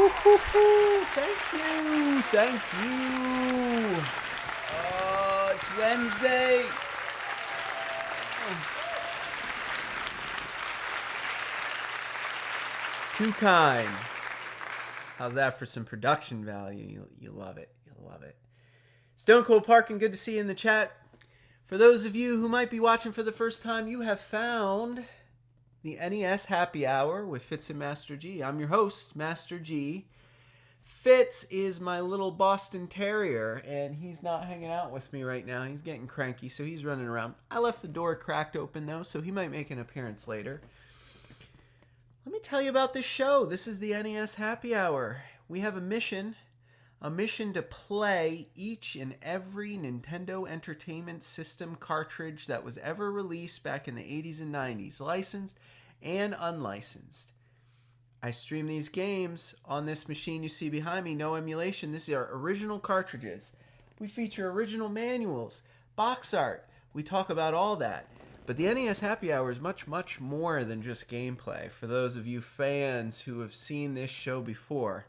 Woo-hoo-hoo. Thank you. Thank you. Oh, it's Wednesday. Too kind. How's that for some production value? You love it. You love it. Stone Cold Parkin', good to see you in the chat. For those of you who might be watching for the first time, you have found the NES Happy Hour with Fitz and Master G. I'm your host, Master G. Fitz is my little Boston Terrier, and he's not hanging out with me right now. He's getting cranky, so he's running around. I left the door cracked open, though, so he might make an appearance later. Let me tell you about this show. This is the NES Happy Hour. We have a mission to play each and every Nintendo Entertainment System cartridge that was ever released back in the 80s and 90s, licensed and unlicensed. I stream these games on this machine you see behind me, no emulation. These are original cartridges. We feature original manuals, box art. We talk about all that. But the NES Happy Hour is much, much more than just gameplay. For those of you fans who have seen this show before,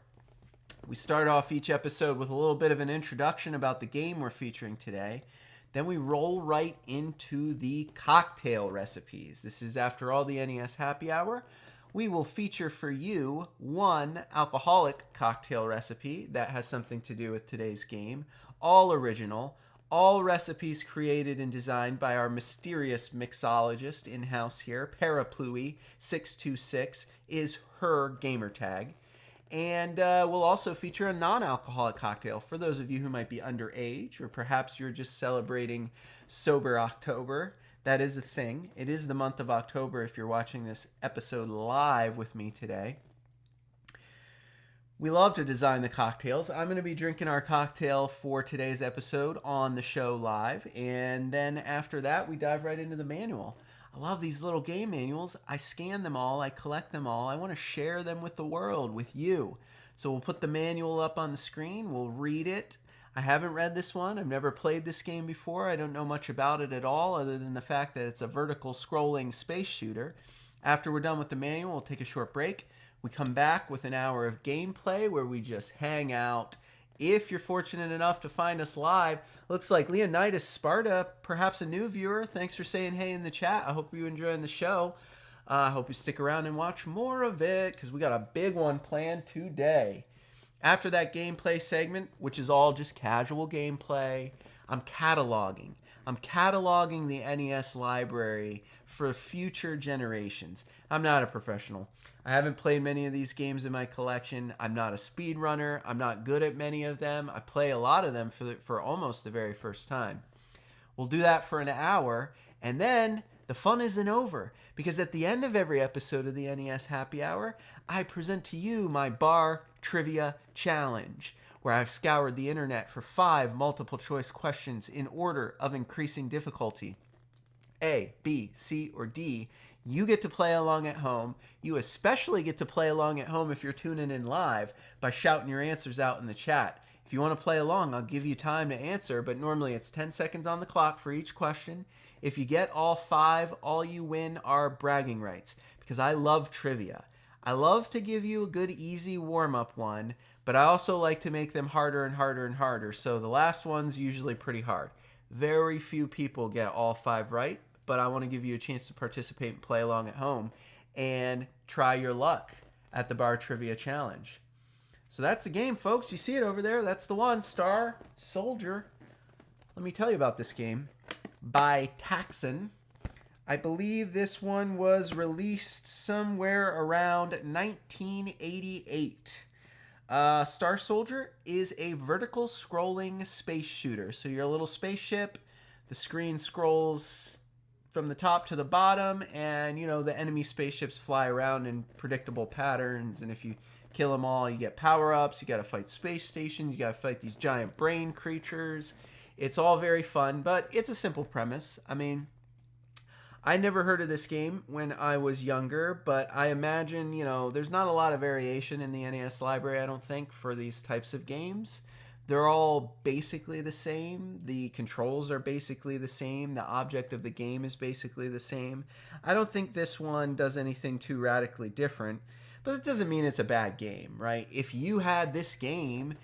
we start off each episode with a little bit of an introduction about the game we're featuring today. Then we roll right into the cocktail recipes. This is, after all, the NES Happy Hour. We will feature for you one alcoholic cocktail recipe that has something to do with today's game. All original. All recipes created and designed by our mysterious mixologist in-house here. Parapluie626 is her gamer tag. And we'll also feature a non-alcoholic cocktail for those of you who might be underage, or perhaps you're just celebrating Sober October. That is a thing. It is the month of October if you're watching this episode live with me today. We love to design the cocktails. I'm going to be drinking our cocktail for today's episode on the show live. And then after that, we dive right into the manual. I love these little game manuals. I scan them all. I collect them all. I want to share them with the world, with you. So we'll put the manual up on the screen. We'll read it. I haven't read this one. I've never played this game before. I don't know much about it at all other than the fact that it's a vertical scrolling space shooter. After we're done with the manual, we'll take a short break. We come back with an hour of gameplay where we just hang out. If you're fortunate enough to find us live, looks like Leonidas Sparta, perhaps a new viewer. Thanks for saying hey in the chat. I hope you're enjoying the show. I hope you stick around and watch more of it because we got a big one planned today. After that gameplay segment, which is all just casual gameplay, I'm cataloging the NES library for future generations. I'm not a professional. I haven't played many of these games in my collection. I'm not a speedrunner. I'm not good at many of them. I play a lot of them for almost the very first time. We'll do that for an hour, and then the fun isn't over, because at the end of every episode of the NES Happy Hour, I present to you my bar trivia challenge, where I've scoured the internet for 5 multiple-choice questions in order of increasing difficulty. A, B, C, or D. You get to play along at home. You especially get to play along at home if you're tuning in live by shouting your answers out in the chat. If you want to play along, I'll give you time to answer, but normally it's 10 seconds on the clock for each question. If you get all 5, all you win are bragging rights, because I love trivia. I love to give you a good, easy warm-up one, but I also like to make them harder and harder and harder, so the last one's usually pretty hard. Very few people get all 5 right, but I want to give you a chance to participate and play along at home and try your luck at the Bar Trivia Challenge. So that's the game, folks. You see it over there. That's the one, Star Soldier. Let me tell you about this game. By Taxon. I believe this one was released somewhere around 1988. Star Soldier is a vertical scrolling space shooter. So you're a little spaceship. The screen scrolls from the top to the bottom, and the enemy spaceships fly around in predictable patterns, and if you kill them all, you get power-ups. You got to fight space stations. You got to fight these giant brain creatures. It's all very fun, but it's a simple premise. I mean, I never heard of this game when I was younger, but I imagine, there's not a lot of variation in the NES library, I don't think, for these types of games. They're all basically the same. The controls are basically the same. The object of the game is basically the same. I don't think this one does anything too radically different, but it doesn't mean it's a bad game, right? If you had this game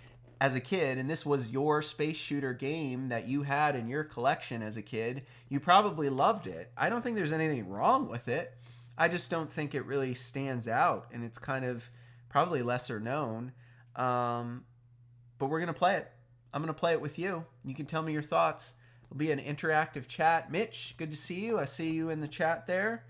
as a kid and this was your space shooter game that you had in your collection as a kid, you probably loved it. I don't think there's anything wrong with it. I just don't think it really stands out, and it's kind of probably lesser known. But we're going to play it. I'm going to play it with you. You can tell me your thoughts. It'll be an interactive chat. Mitch, good to see you. I see you in the chat there.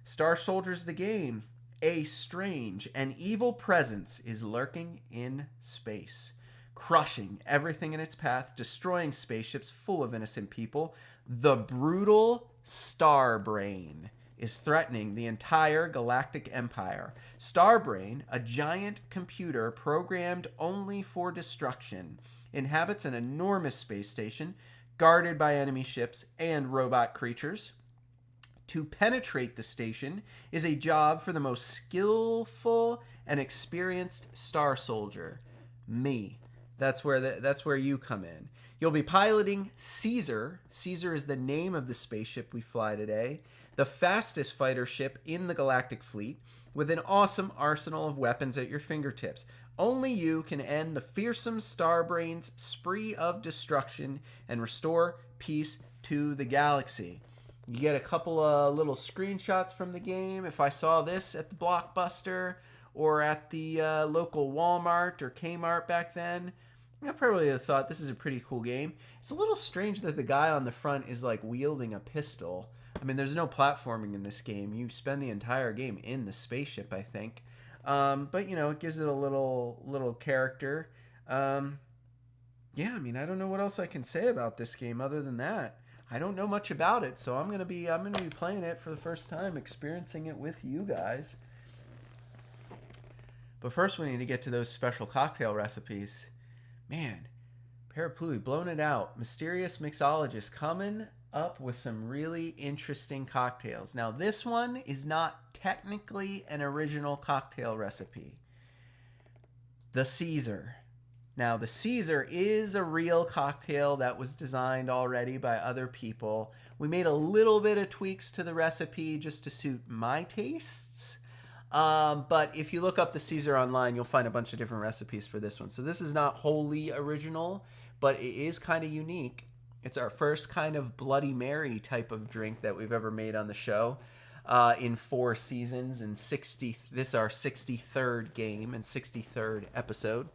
Star Soldiers the game. A strange and evil presence is lurking in space, crushing everything in its path, destroying spaceships full of innocent people. The brutal Starbrain is threatening the entire galactic empire. Starbrain, a giant computer programmed only for destruction, inhabits an enormous space station guarded by enemy ships and robot creatures. To penetrate the station is a job for the most skillful and experienced Star Soldier, me. That's where you come in. You'll be piloting Caesar. Caesar is the name of the spaceship we fly today, the fastest fighter ship in the galactic fleet, with an awesome arsenal of weapons at your fingertips. Only you can end the fearsome Starbrain's spree of destruction and restore peace to the galaxy. You get a couple of little screenshots from the game. If I saw this at the Blockbuster or at the local Walmart or Kmart back then, I probably would have thought this is a pretty cool game. It's a little strange that the guy on the front is like wielding a pistol. I mean, there's no platforming in this game. You spend the entire game in the spaceship, I think. But, you know, it gives it a little character. Yeah, I mean, I don't know what else I can say about this game other than that. I don't know much about it, so I'm gonna be playing it for the first time, experiencing it with you guys. But first, we need to get to those special cocktail recipes. Man, Paraplui blowing it out. Mysterious mixologist coming up with some really interesting cocktails. Now, this one is not technically an original cocktail recipe. The Caesar. Now, the Caesar is a real cocktail that was designed already by other people. We made a little bit of tweaks to the recipe just to suit my tastes. But if you look up the Caesar online, you'll find a bunch of different recipes for this one. So this is not wholly original, but it is kind of unique. It's our first kind of Bloody Mary type of drink that we've ever made on the show. In 4 seasons and this is our 63rd game and 63rd episode.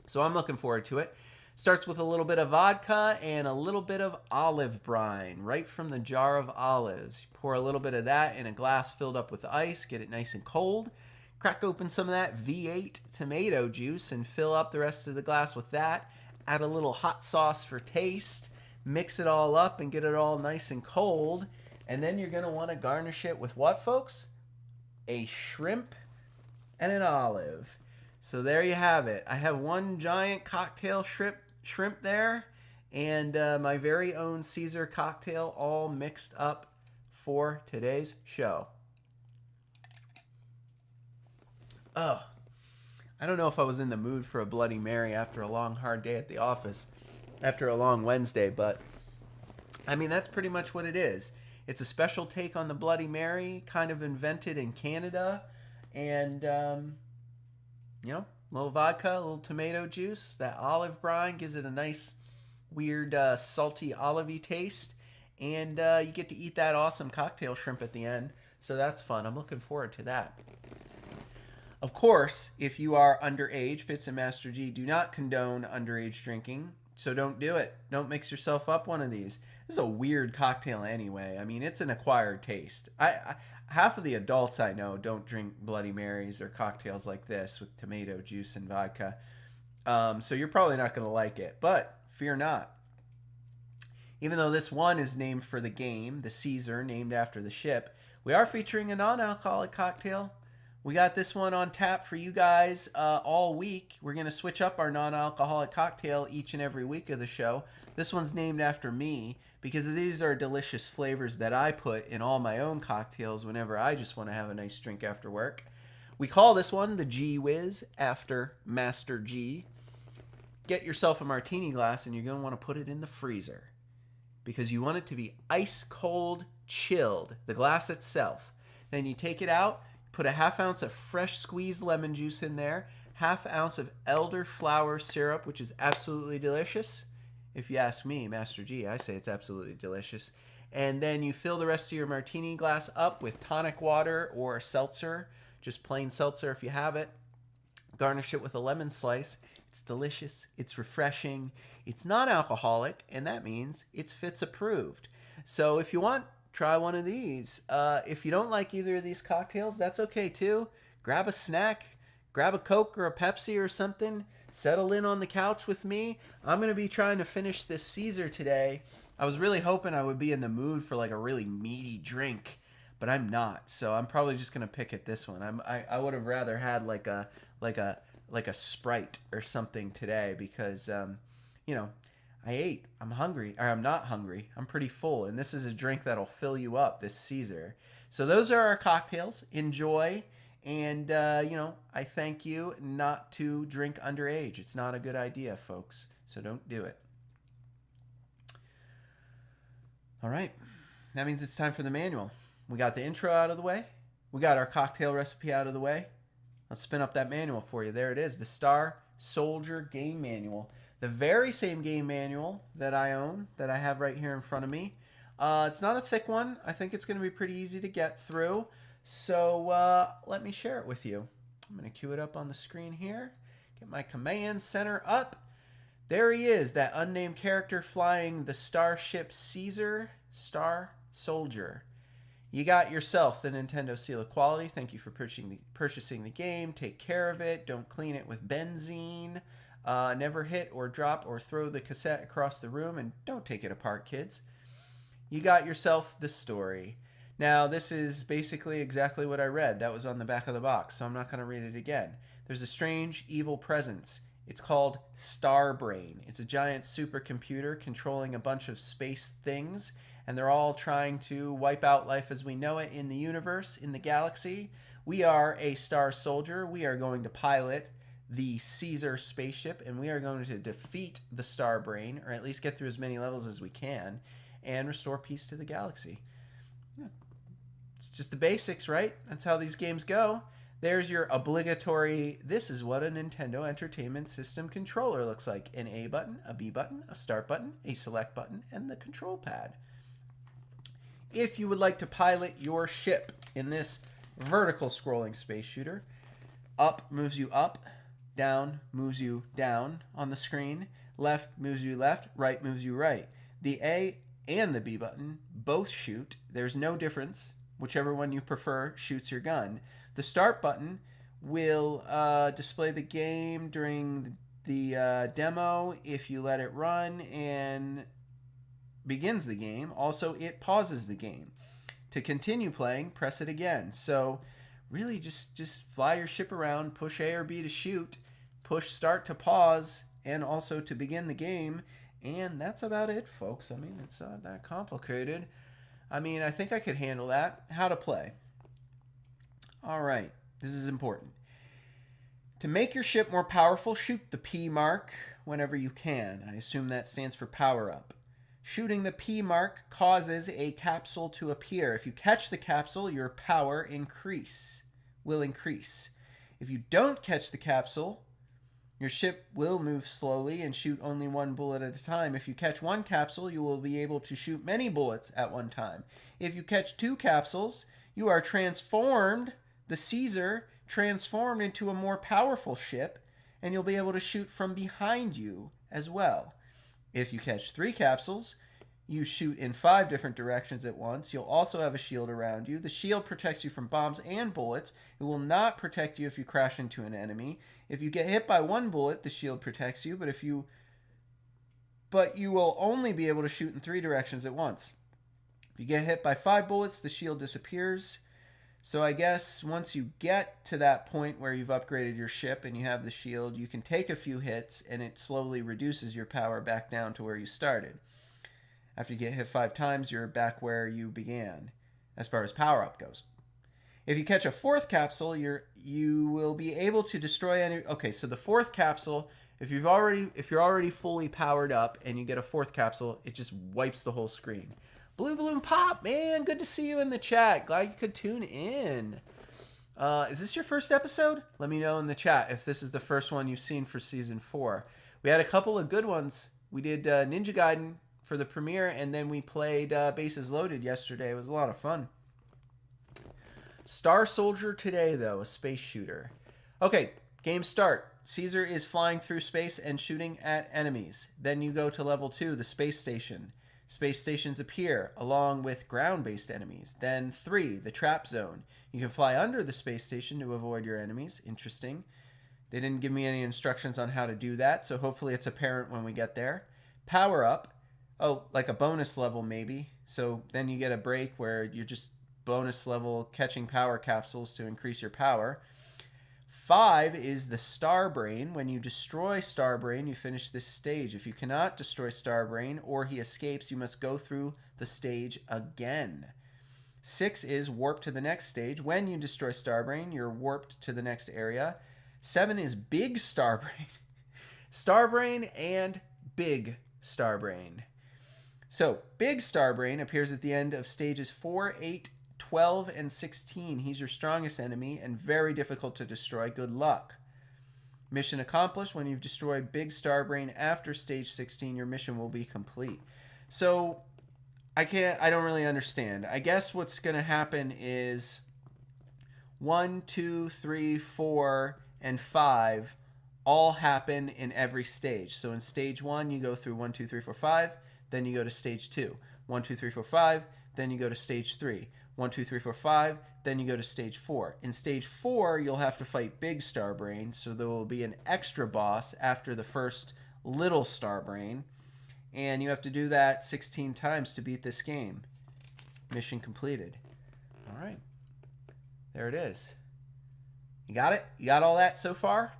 So I'm looking forward to it. Starts with a little bit of vodka and a little bit of olive brine, right from the jar of olives. You pour a little bit of that in a glass filled up with ice, get it nice and cold. Crack open some of that V8 tomato juice and fill up the rest of the glass with that. Add a little hot sauce for taste. Mix it all up and get it all nice and cold. And then you're going to want to garnish it with what, folks? A shrimp and an olive. So there you have it. I have one giant cocktail shrimp there and my very own Caesar cocktail all mixed up for today's show. Oh, I don't know if I was in the mood for a Bloody Mary after a long, hard day at the office, after a long Wednesday, but I mean, that's pretty much what it is. It's a special take on the Bloody Mary, kind of invented in Canada, and you know, a little vodka, a little tomato juice. That olive brine gives it a nice, weird, salty, olivey taste. And you get to eat that awesome cocktail shrimp at the end. So that's fun. I'm looking forward to that. Of course, if you are underage, Fitz and Master G do not condone underage drinking. So don't do it. Don't mix yourself up one of these. This is a weird cocktail anyway. I mean, it's an acquired taste. Half of the adults I know don't drink Bloody Marys or cocktails like this with tomato juice and vodka. So you're probably not going to like it. But fear not. Even though this one is named for the game, the Caesar, named after the ship, we are featuring a non-alcoholic cocktail. We got this one on tap for you guys all week. We're going to switch up our non-alcoholic cocktail each and every week of the show. This one's named after me because these are delicious flavors that I put in all my own cocktails whenever I just want to have a nice drink after work. We call this one the G Whiz after Master G. get yourself a martini glass and you're going to want to put it in the freezer because you want it to be ice cold chilled, the glass itself. Then you take it out, put a half ounce of fresh squeezed lemon juice in there, half ounce of elderflower syrup, which is absolutely delicious. If you ask me, Master G, I say it's absolutely delicious. And then you fill the rest of your martini glass up with tonic water or seltzer, just plain seltzer if you have it. Garnish it with a lemon slice. It's delicious. It's refreshing. It's non-alcoholic, and that means it's Fitz approved. So if you want, try one of these. If you don't like either of these cocktails, that's okay too. Grab a snack. Grab a Coke or a Pepsi or something. Settle in on the couch with me. I'm going to be trying to finish this Caesar today. I was really hoping I would be in the mood for like a really meaty drink, but I'm not. So I'm probably just going to pick at this one. I would have rather had like a Sprite or something today because I ate. I'm hungry, or I'm not hungry. I'm pretty full, and this is a drink that'll fill you up, this Caesar. So those are our cocktails. Enjoy. And, I thank you not to drink underage. It's not a good idea, folks. So don't do it. All right. That means it's time for the manual. We got the intro out of the way. We got our cocktail recipe out of the way. Let's spin up that manual for you. There it is, the Star Soldier Game Manual. The very same game manual that I own, that I have right here in front of me. It's not a thick one. I think it's going to be pretty easy to get through. So let me share it with you. I'm going to cue it up on the screen here. Get my command center up. There he is, that unnamed character flying the starship Caesar, Star Soldier. You got yourself the Nintendo Seal of Quality. Thank you for purchasing the game. Take care of it. Don't clean it with benzene. Never hit or drop or throw the cassette across the room. And don't take it apart, kids. You got yourself the story. Now, this is basically exactly what I read. That was on the back of the box, so I'm not going to read it again. There's a strange, evil presence. It's called Starbrain. It's a giant supercomputer controlling a bunch of space things, and they're all trying to wipe out life as we know it in the universe, in the galaxy. We are a Star Soldier. We are going to pilot the Caesar spaceship, and we are going to defeat the Starbrain, or at least get through as many levels as we can, and restore peace to the galaxy. Yeah. It's just the basics, right? That's how these games go. There's your obligatory, this is what a Nintendo Entertainment System controller looks like. An A button, a B button, a start button, a select button, and the control pad. If you would like to pilot your ship in this vertical scrolling space shooter, up moves you up, down moves you down on the screen, left moves you left, right moves you right. The A and the B button both shoot. There's no difference. Whichever one you prefer shoots your gun. The start button will display the game during the demo if you let it run and begins the game. Also, it pauses the game. To continue playing, press it again. So really just fly your ship around, push A or B to shoot, push start to pause, and also to begin the game. And that's about it, folks. I mean, it's not that complicated. I mean, I think I could handle that. How to play. All right, this is important. To make your ship more powerful, shoot the P mark whenever you can. I assume that stands for power up. Shooting the P mark causes a capsule to appear. If you catch the capsule, your power will increase. If you don't catch the capsule, your ship will move slowly and shoot only one bullet at a time. If you catch one capsule, you will be able to shoot many bullets at one time. If you catch two capsules, you are transformed, the Caesar, transformed into a more powerful ship, and you'll be able to shoot from behind you as well. If you catch three capsules, you shoot in 5 different directions at once. You'll also have a shield around you. The shield protects you from bombs and bullets. It will not protect you if you crash into an enemy. If you get hit by one bullet, the shield protects you, but you will only be able to shoot in 3 directions at once. If you get hit by 5 bullets, the shield disappears. So I guess once you get to that point where you've upgraded your ship and you have the shield, you can take a few hits and it slowly reduces your power back down to where you started. After you get hit 5 times, you're back where you began, as far as power-up goes. If you catch a 4th capsule, you will be able to destroy any... Okay, so the 4th capsule If you're already fully powered up and you get a fourth capsule, it just wipes the whole screen. Blue Balloon Pop, man, good to see you in the chat. Glad you could tune in. Is this your first episode? Let me know in the chat if this is the first one you've seen for season 4. We had a couple of good ones. We did Ninja Gaiden for the premiere, and then we played Bases Loaded yesterday. It was a lot of fun. Star Soldier today, though, a space shooter. Okay, game start. Caesar is flying through space and shooting at enemies. Then you go to level 2, the space station. Space stations appear along with ground-based enemies. Then 3, the trap zone. You can fly under the space station to avoid your enemies. Interesting. They didn't give me any instructions on how to do that, so hopefully it's apparent when we get there. Power up. Oh, like a bonus level maybe. So then you get a break where you're just bonus level catching power capsules to increase your power. 5 is the Starbrain. When you destroy Starbrain, you finish this stage. If you cannot destroy Starbrain or he escapes, you must go through the stage again. 6 is warp to the next stage. When you destroy Starbrain, you're warped to the next area. 7 is Big Starbrain. Starbrain and Big Starbrain. So, Big Starbrain appears at the end of stages 4, 8, 12, and 16. He's your strongest enemy and very difficult to destroy. Good luck. Mission accomplished. When you've destroyed Big Starbrain after stage 16, your mission will be complete. So, I don't really understand. I guess what's going to happen is 1, 2, 3, 4, and 5 all happen in every stage. So in stage 1, you go through 1, 2, 3, 4, 5. Then you go to stage 2. 1, 2, 3, 4, 5. Then you go to stage 3. 1, 2, 3, 4, 5. Then you go to stage 4. In stage 4, you'll have to fight Big Starbrain. So there will be an extra boss after the first Little Starbrain. And you have to do that 16 times to beat this game. Mission completed. All right. There it is. You got it? You got all that so far?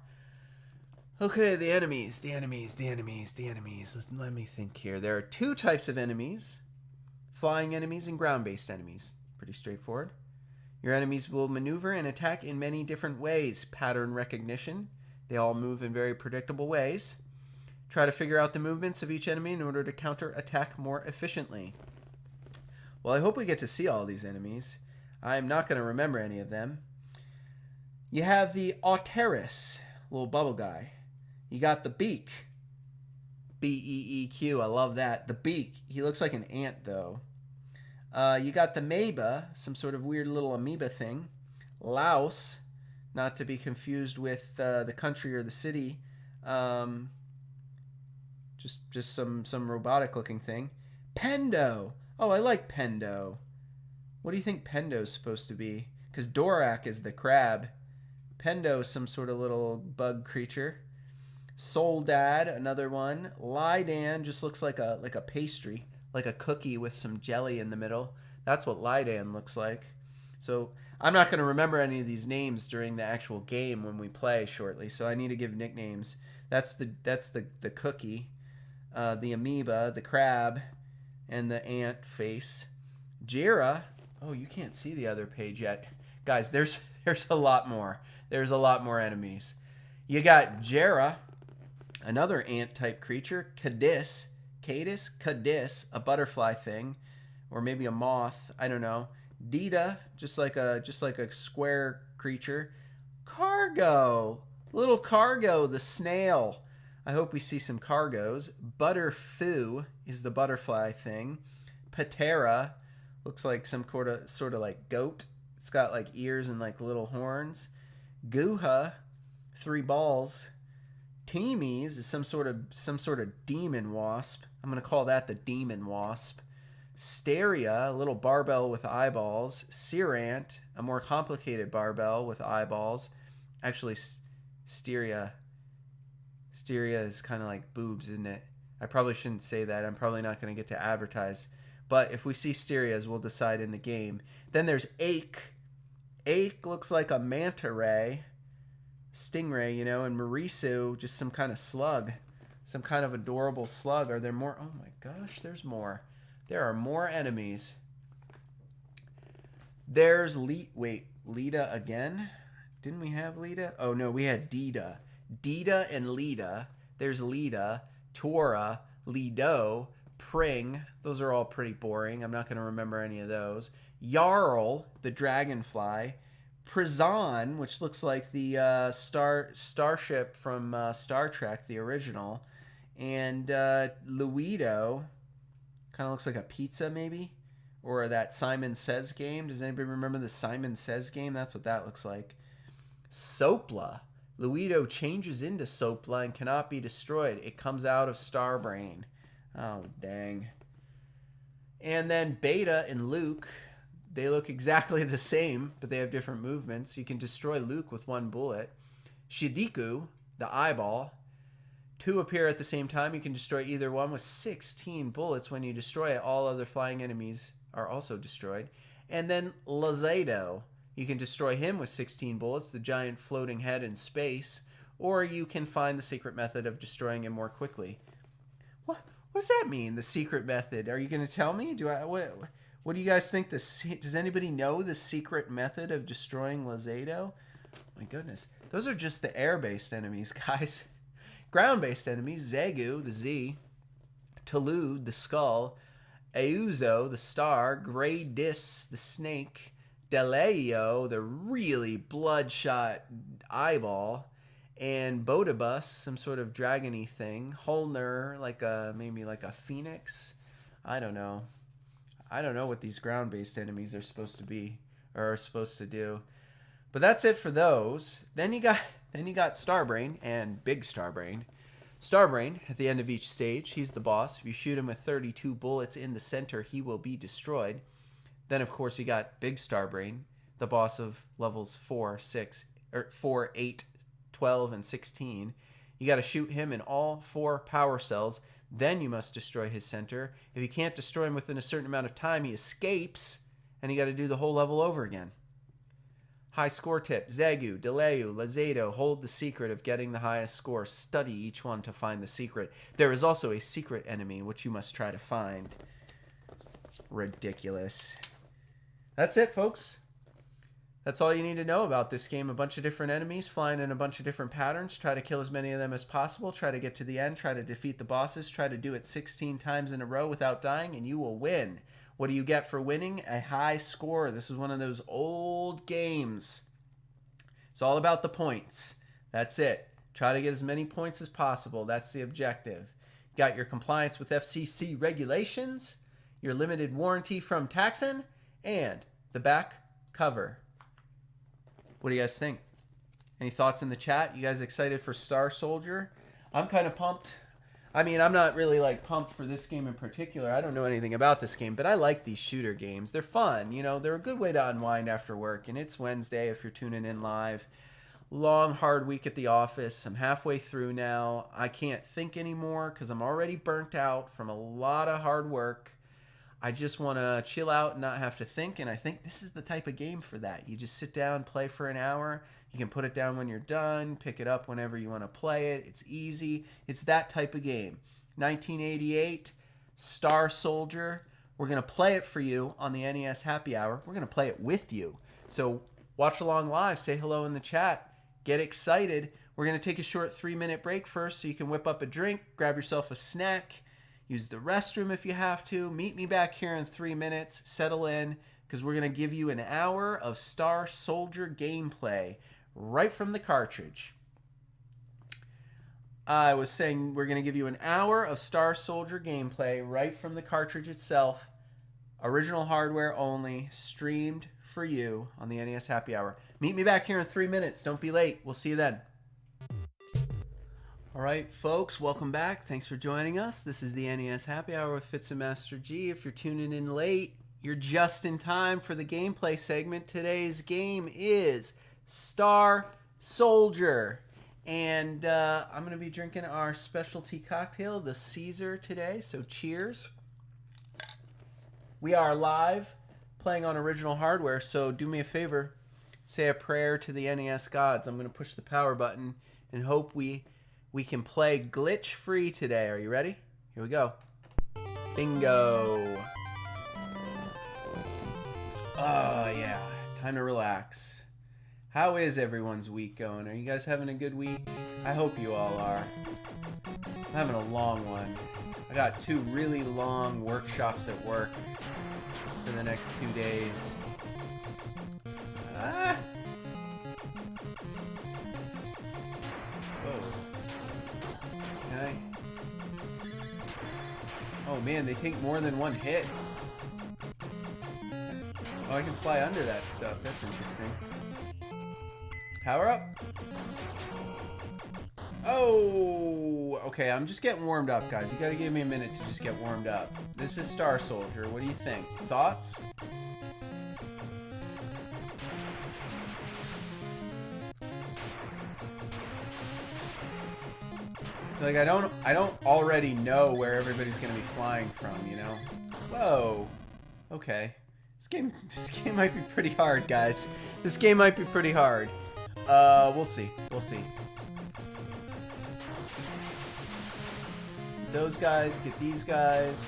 Okay, the enemies. Let me think here. There are 2 types of enemies. Flying enemies and ground-based enemies. Pretty straightforward. Your enemies will maneuver and attack in many different ways. Pattern recognition. They all move in very predictable ways. Try to figure out the movements of each enemy in order to counter-attack more efficiently. Well, I hope we get to see all these enemies. I'm not going to remember any of them. You have the Auteris, little bubble guy. You got the Beak. B-E-E-Q, I love that. The Beak. He looks like an ant, though. You got the Meba, some sort of weird little amoeba thing. Laos, not to be confused with the country or the city. Just some robotic-looking thing. Pendo. Oh, I like Pendo. What do you think Pendo's supposed to be? Because Dorak is the crab. Pendo is some sort of little bug creature. Soldad, another one. Lydan just looks like a pastry, like a cookie with some jelly in the middle. That's what Lydan looks like. So I'm not going to remember any of these names during the actual game when we play shortly. So I need to give nicknames. That's the cookie. The amoeba, the crab, and the ant face. Jira. Oh, you can't see the other page yet. Guys, there's a lot more. There's a lot more enemies. You got Jera, another ant-type creature. Cadis, a butterfly thing, or maybe a moth. I don't know. Dita, just like a square creature. Cargo, little Cargo, the snail. I hope we see some cargos. Butterfoo is the butterfly thing. Patera looks like some sort of like goat. It's got like ears and like little horns. Guha, 3 balls. Teemies is some sort of demon wasp. I'm gonna call that the demon wasp. Steria, a little barbell with eyeballs. Sirant, a more complicated barbell with eyeballs. Actually, Steria is kind of like boobs, isn't it? I probably shouldn't say that. I'm probably not going to get to advertise. But if we see Sterias, we'll decide in the game. Then there's Ache. Ache looks like a manta ray. Stingray, and Marisu, just some kind of slug. Some kind of adorable slug. Are there more? Oh my gosh, there's more. There are more enemies. There's Lita again? Didn't we have Lita? Oh no, we had Dita. Dita and Lita. There's Lita, Tora, Lido, Pring. Those are all pretty boring. I'm not going to remember any of those. Jarl, the dragonfly. Prizon, which looks like the starship from Star Trek, the original. And Luido, kind of looks like a pizza maybe. Or that Simon Says game. Does anybody remember the Simon Says game? That's what that looks like. Sopla. Luido changes into Sopla and cannot be destroyed. It comes out of Starbrain. Oh, dang. And then Beta and Luke, they look exactly the same, but they have different movements. You can destroy Luke with one bullet. Shidiku, the eyeball. Two appear at the same time. You can destroy either one with 16 bullets. When you destroy it, all other flying enemies are also destroyed. And then Lazado. You can destroy him with 16 bullets, the giant floating head in space, or you can find the secret method of destroying him more quickly. What does that mean, the secret method? Are you going to tell me? What do you guys think? Does anybody know the secret method of destroying Lazado? My goodness. Those are just the air-based enemies, guys. Ground-based enemies, Zegu, the Z, Tulude, the skull, Auzo, the star, Gradius, the snake, Deleo, the really bloodshot eyeball, and Bodibus, some sort of dragony thing. Holner, maybe like a phoenix. I don't know. I don't know what these ground-based enemies are supposed to be or are supposed to do. But that's it for those. Then you got Starbrain and Big Starbrain. Starbrain, at the end of each stage, he's the boss. If you shoot him with 32 bullets in the center, he will be destroyed. Then, of course, you got Big Starbrain, the boss of levels 4, 8, 12, and 16. You got to shoot him in all 4 power cells. Then you must destroy his center. If you can't destroy him within a certain amount of time, he escapes, and you got to do the whole level over again. High score tip. Zegu, Deleu, Lazado hold the secret of getting the highest score. Study each one to find the secret. There is also a secret enemy, which you must try to find. Ridiculous. That's it, folks. That's all you need to know about this game. A bunch of different enemies flying in a bunch of different patterns. Try to kill as many of them as possible. Try to get to the end. Try to defeat the bosses. Try to do it 16 times in a row without dying, and you will win. What do you get for winning? A high score. This is one of those old games. It's all about the points. That's it. Try to get as many points as possible. That's the objective. You got your compliance with FCC regulations, your limited warranty from Taxon, and the back cover. What do you guys think? Any thoughts in the chat? You guys excited for Star Soldier? I'm kind of pumped. I mean, I'm not really pumped for this game in particular. I don't know anything about this game, but I like these shooter games. They're fun. You know, they're a good way to unwind after work, and it's Wednesday if you're tuning in live. Long, hard week at the office. I'm halfway through now. I can't think anymore because I'm already burnt out from a lot of hard work. I just want to chill out and not have to think, and I think this is the type of game for that. You just sit down, play for an hour. You can put it down when you're done, pick it up whenever you want to play it. It's easy. It's that type of game. 1988, Star Soldier. We're going to play it for you on the NES Happy Hour. We're going to play it with you. So watch along live. Say hello in the chat. Get excited. We're going to take a short 3-minute break first so you can whip up a drink, grab yourself a snack, use the restroom if you have to. Meet me back here in 3 minutes. Settle in, because we're going to give you an hour of Star Soldier gameplay right from the cartridge. I was saying we're going to give you an hour of Star Soldier gameplay right from the cartridge itself. Original hardware only, streamed for you on the NES Happy Hour. Meet me back here in 3 minutes. Don't be late. We'll see you then. All right, folks, welcome back. Thanks for joining us. This is the NES Happy Hour with Fitz and Master G. If you're tuning in late, you're just in time for the gameplay segment. Today's game is Star Soldier. And I'm going to be drinking our specialty cocktail, the Caesar, today. So cheers. We are live, playing on original hardware. So do me a favor, say a prayer to the NES gods. I'm going to push the power button and hope we can play glitch-free today. Are you ready? Here we go. Bingo. Oh, yeah. Time to relax. How is everyone's week going? Are you guys having a good week? I hope you all are. I'm having a long one. I got 2 really long workshops at work for the next 2 days. Ah! Whoa. Can I? Oh man, they take more than 1 hit. Oh, I can fly under that stuff. That's interesting. Power up. Oh! Okay, I'm just getting warmed up, guys. You gotta give me a minute to just get warmed up. This is Star Soldier. What do you think? Thoughts? Like, I don't already know where everybody's gonna be flying from, you know? Whoa. Okay. This game might be pretty hard, guys. This game might be pretty hard. We'll see. We'll see. Those guys, get these guys.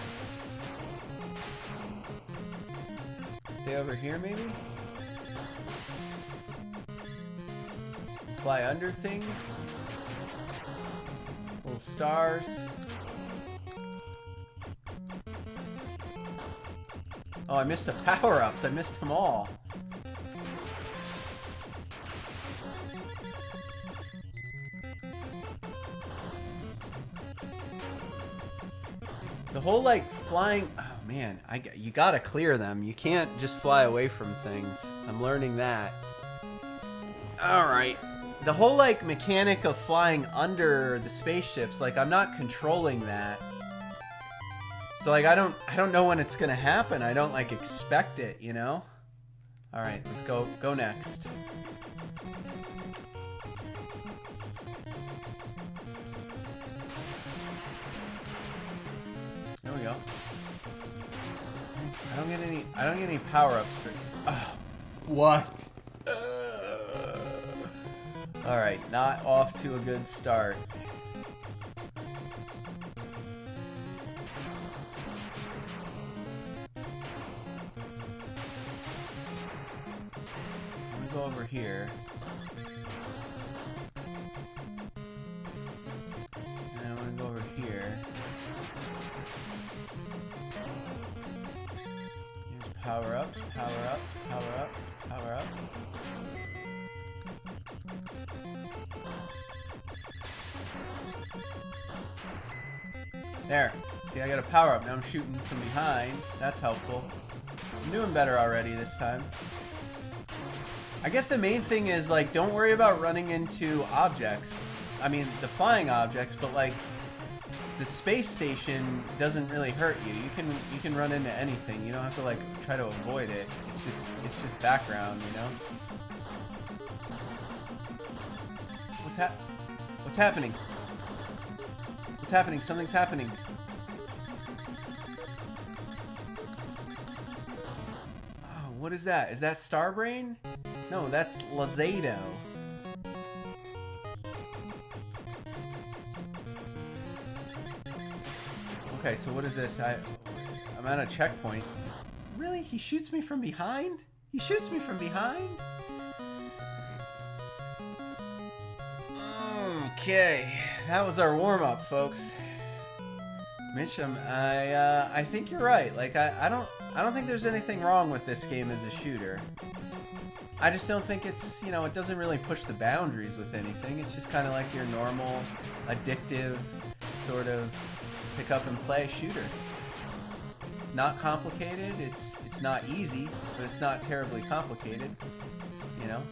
Stay over here, maybe? Fly under things. Little stars. Oh, I missed the power-ups. I missed them all. The whole, like, flying... Oh, man. You gotta clear them. You can't just fly away from things. I'm learning that. Alright. The whole, like, mechanic of flying under the spaceships, like, I'm not controlling that. So, like, I don't know when it's gonna happen. I don't, like, expect it, you know? Alright, let's go next. There we go. I don't get any power-ups for... Oh, what? Alright, not off to a good start. I'm gonna go over here. And I'm gonna go over here. Here's power up, power up, power up, power up. There. See, I got a power-up. Now I'm shooting from behind. That's helpful. I'm doing better already this time. I guess the main thing is, like, don't worry about running into objects. I mean, the flying objects, but, like, the space station doesn't really hurt you. You can run into anything. You don't have to, like, try to avoid it. It's just background, you know? What's happening? What's happening? Something's happening. Oh, what is that? Is that Starbrain? No, that's Lazado. Okay, so what is this? I'm at a checkpoint. Really? He shoots me from behind? He shoots me from behind? Okay, that was our warm-up, folks. Mitchum, I think you're right. Like, I don't think there's anything wrong with this game as a shooter. I just don't think it's, you know, it doesn't really push the boundaries with anything. It's just kind of like your normal, addictive, sort of pick up and play shooter. It's not complicated. It's not easy, but it's not terribly complicated. You know.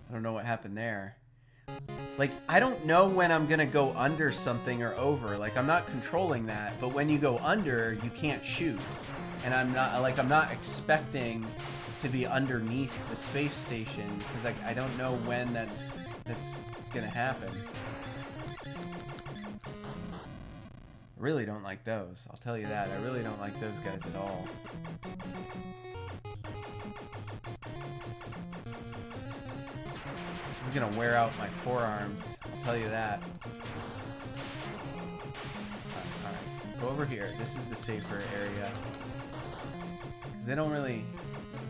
I don't know what happened there. Like, I don't know when I'm gonna go under something or over. Like, I'm not controlling that, but when you go under, you can't shoot. And I'm not expecting to be underneath the space station, because like, I don't know when that's gonna happen. I really don't like those. I'll tell you that. I really don't like those guys at all. This is gonna wear out my forearms. I'll tell you that. Alright, go over here. This is the safer area. Because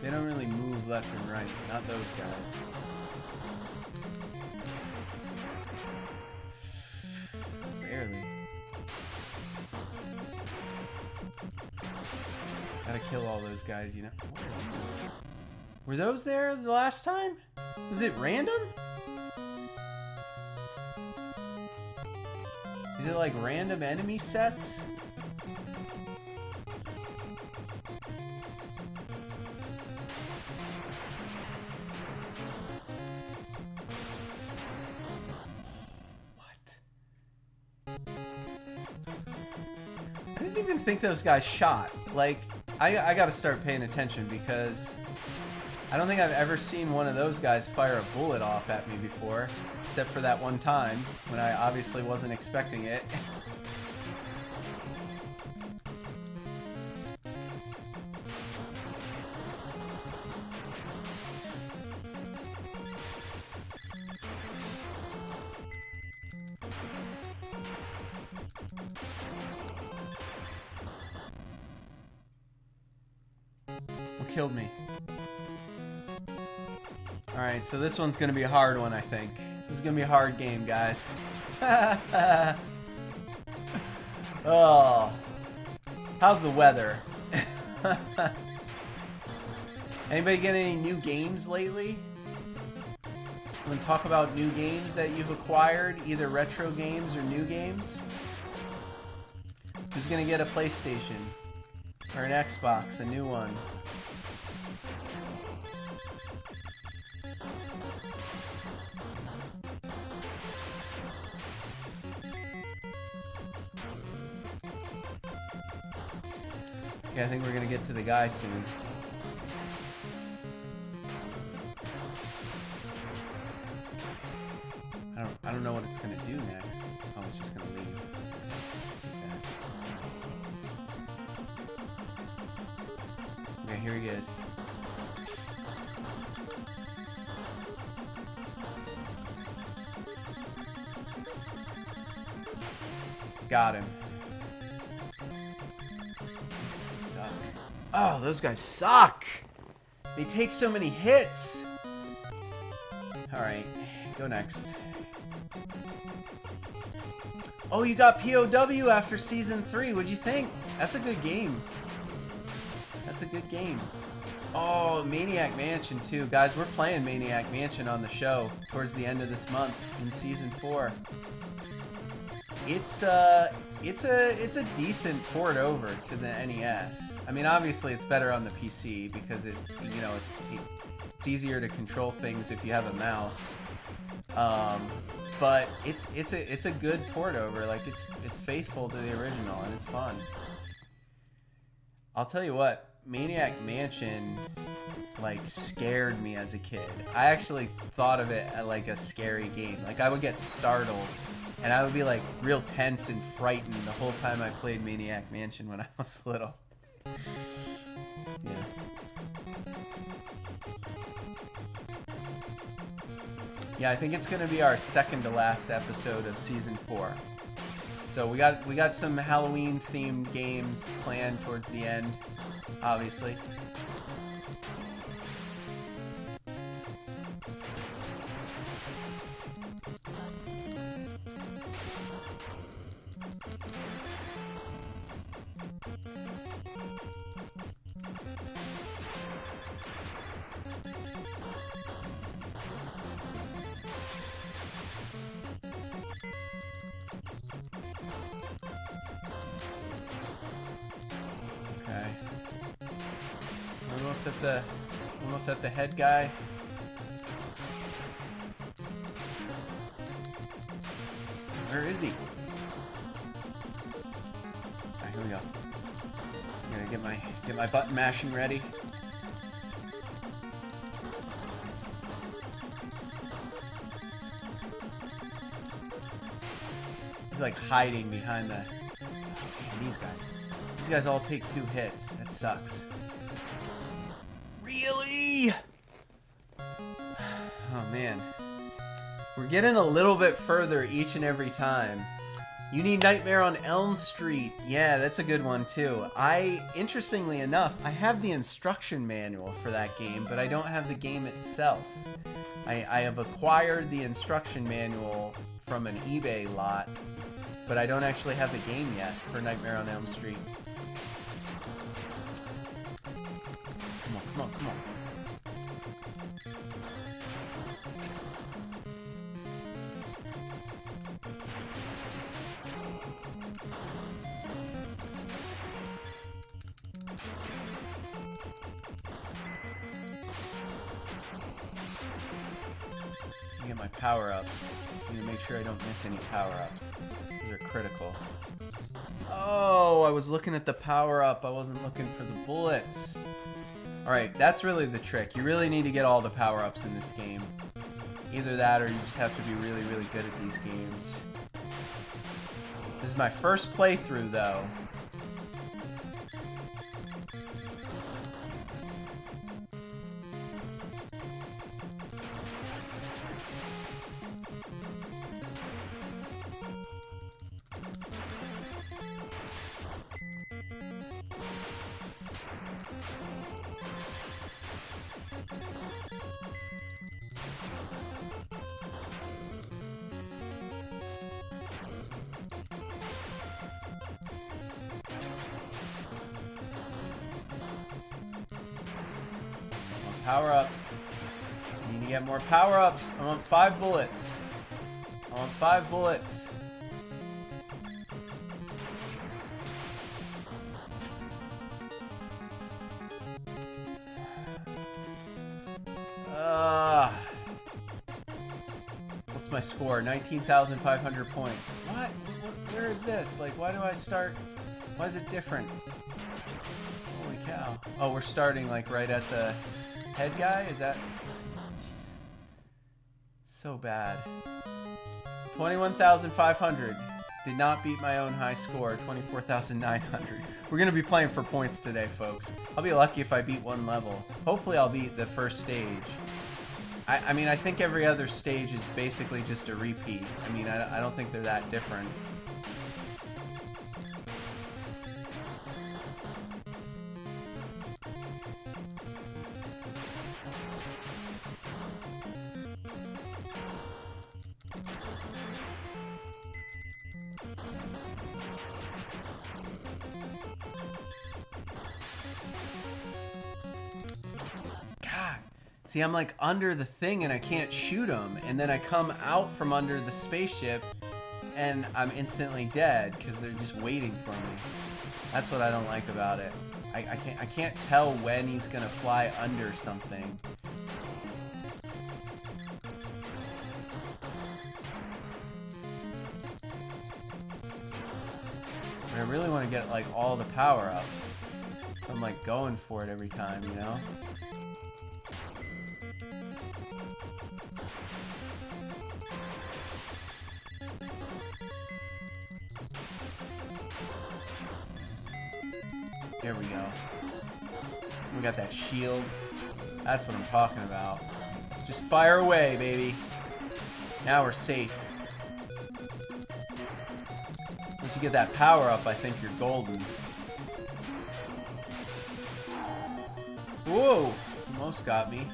they They don't really move left and right. Not those guys. Barely. Gotta kill all those guys, you know. Were those there the last time? Was it random? Is it like random enemy sets? I didn't even think those guys shot. Like, I gotta start paying attention because I don't think I've ever seen one of those guys fire a bullet off at me before, except for that one time when I obviously wasn't expecting it. Killed me. Alright, so this one's gonna be a hard one, I think. This is gonna be a hard game, guys. Oh. How's the weather? Anybody get any new games lately? Want to talk about new games that you've acquired, either retro games or new games? Who's gonna get a PlayStation? Or an Xbox, a new one? Okay, I think we're gonna get to the guy soon. I don't know what it's gonna do next. Oh, it's just gonna leave. Okay, here he is. Got him. Oh, those guys suck! They take so many hits! Alright, go next. Oh, you got POW after Season 3. What'd you think? That's a good game. That's a good game. Oh, Maniac Mansion too. Guys, we're playing Maniac Mansion on the show towards the end of this month in Season 4. It's a decent port over to the NES. I mean, obviously it's better on the PC because it's easier to control things if you have a mouse. But it's a good port over. Like it's faithful to the original and it's fun. I'll tell you what, Maniac Mansion like scared me as a kid. I actually thought of it as like a scary game. Like I would get startled. And I would be like real tense and frightened the whole time I played Maniac Mansion when I was little. Yeah. Yeah, I think it's gonna be our second to last episode of Season 4. So we got some Halloween themed games planned towards the end, obviously. Almost at the head guy. Where is he? Alright, here we go. I'm gonna get my button mashing ready. He's like hiding behind the. Oh, man, these guys all take 2 hits. That sucks. Really? Oh man. We're getting a little bit further each and every time. You need Nightmare on Elm Street. Yeah, that's a good one too. Interestingly enough, I have the instruction manual for that game, but I don't have the game itself. I have acquired the instruction manual from an eBay lot, but I don't actually have the game yet for Nightmare on Elm Street. Come on, come on, come on. Get my power-ups. I need to make sure I don't miss any power-ups. Those are critical. Oh, I was looking at the power-up. I wasn't looking for the bullets. Alright, that's really the trick. You really need to get all the power-ups in this game. Either that or you just have to be really, really good at these games. This is my first playthrough, though. Power-ups. I need to get more power-ups. I want 5 bullets. I want 5 bullets. What's my score? 19,500 points. What? Where is this? Like, why do I start? Why is it different? Holy cow. Oh, we're starting like right at the head guy? Is that... Jeez. So bad. 21,500. Did not beat my own high score. 24,900. We're going to be playing for points today, folks. I'll be lucky if I beat one level. Hopefully I'll beat the first stage. I mean, I think every other stage is basically just a repeat. I mean, I don't think they're that different. See, I'm like under the thing and I can't shoot them, and then I come out from under the spaceship and I'm instantly dead because they're just waiting for me. That's what I don't like about it. I can't tell when he's gonna fly under something. But I really want to get like all the power-ups. I'm like going for it every time, you know? There we go. We got that shield. That's what I'm talking about. Just fire away, baby. Now we're safe. Once you get that power up, I think you're golden. Whoa! Almost got me.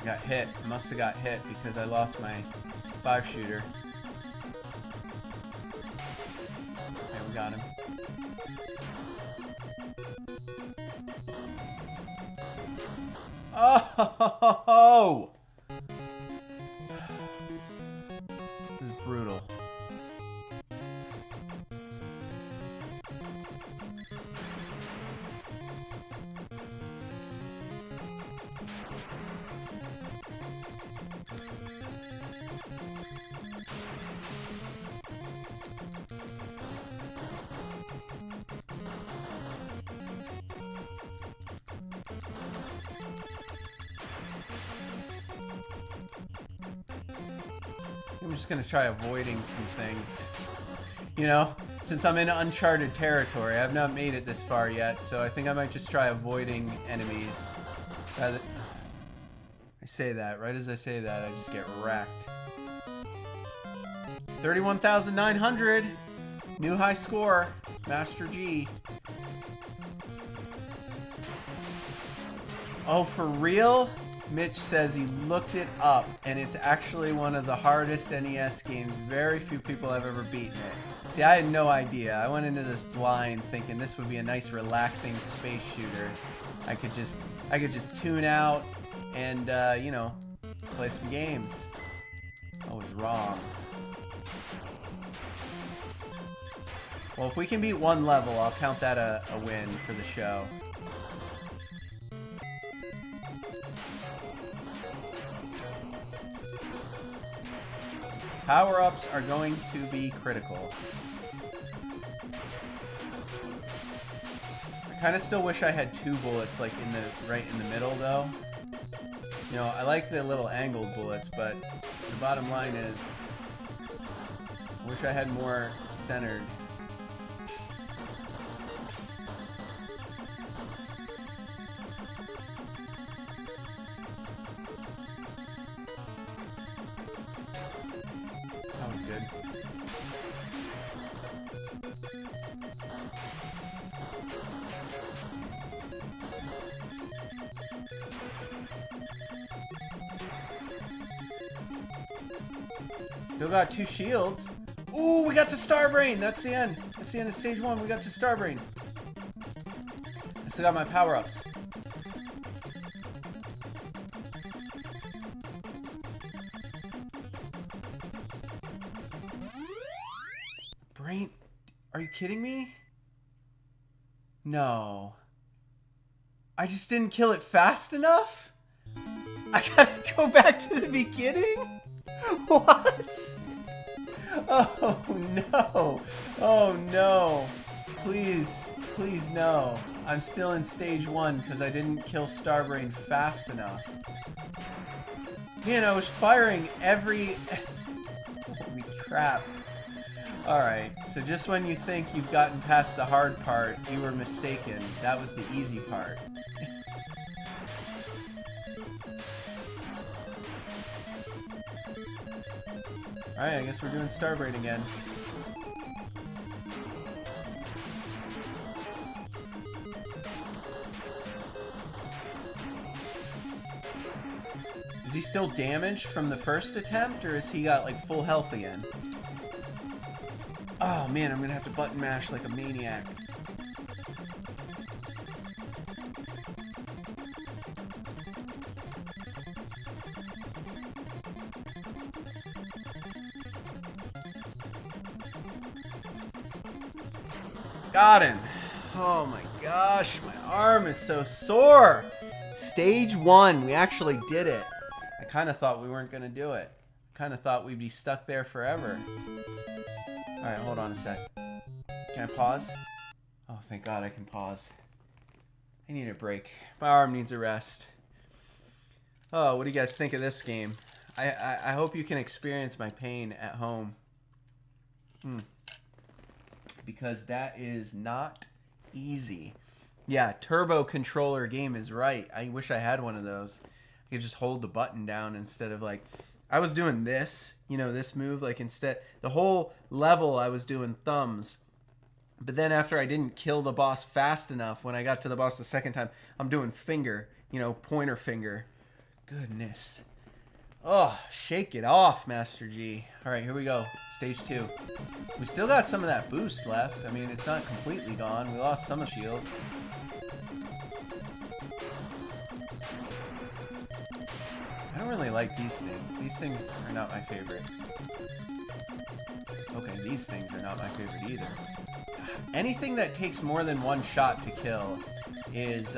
Got hit. Must have got hit because I lost my 5-shooter. Okay, we got him. Oh! This is brutal. I'm just gonna try avoiding some things. You know, since I'm in uncharted territory, I've not made it this far yet, so I think I might just try avoiding enemies. I say that. Right as I say that, I just get wrecked. 31,900. New high score. Master G. Oh, for real? Mitch says he looked it up, and it's actually one of the hardest NES games. Very few people have ever beaten it. See, I had no idea. I went into this blind thinking this would be a nice, relaxing space shooter. I could just tune out and, you know, play some games. I was wrong. Well, if we can beat one level, I'll count that a win for the show. Power-ups are going to be critical. I kind of still wish I had 2 bullets, like right in the middle, though. You know, I like the little angled bullets, but the bottom line is, I wish I had more centered. That was good. Still got 2 shields. Ooh, we got to Starbrain. That's the end. That's the end of stage 1. We got to Starbrain. I still got my power-ups. Brain, are you kidding me? No. I just didn't kill it fast enough? I gotta go back to the beginning? What? Oh no. Oh no. Please, please no. I'm still in stage 1 because I didn't kill Starbrain fast enough. Man, I was firing every... Holy crap. Alright, so just when you think you've gotten past the hard part, you were mistaken. That was the easy part. Alright, I guess we're doing Starbrain again. Is he still damaged from the first attempt, or has he got like full health again? Oh man, I'm gonna have to button mash like a maniac. Got him. Oh my gosh, my arm is so sore. Stage 1, we actually did it. I kind of thought we weren't gonna do it. Kind of thought we'd be stuck there forever. Alright, hold on a sec. Can I pause? Oh, thank God I can pause. I need a break. My arm needs a rest. Oh, what do you guys think of this game? I hope you can experience my pain at home. Because that is not easy. Yeah, turbo controller game is right. I wish I had one of those. I could just hold the button down instead of like... I was doing this, you know, this move, like instead, the whole level I was doing thumbs. But then after I didn't kill the boss fast enough, when I got to the boss the second time, I'm doing finger, you know, pointer finger. Goodness. Oh, shake it off, Master G. All right, here we go. Stage 2. We still got some of that boost left. I mean, it's not completely gone. We lost some of shield. I don't really like these things. These things are not my favorite. Okay, these things are not my favorite either. Anything that takes more than one shot to kill is,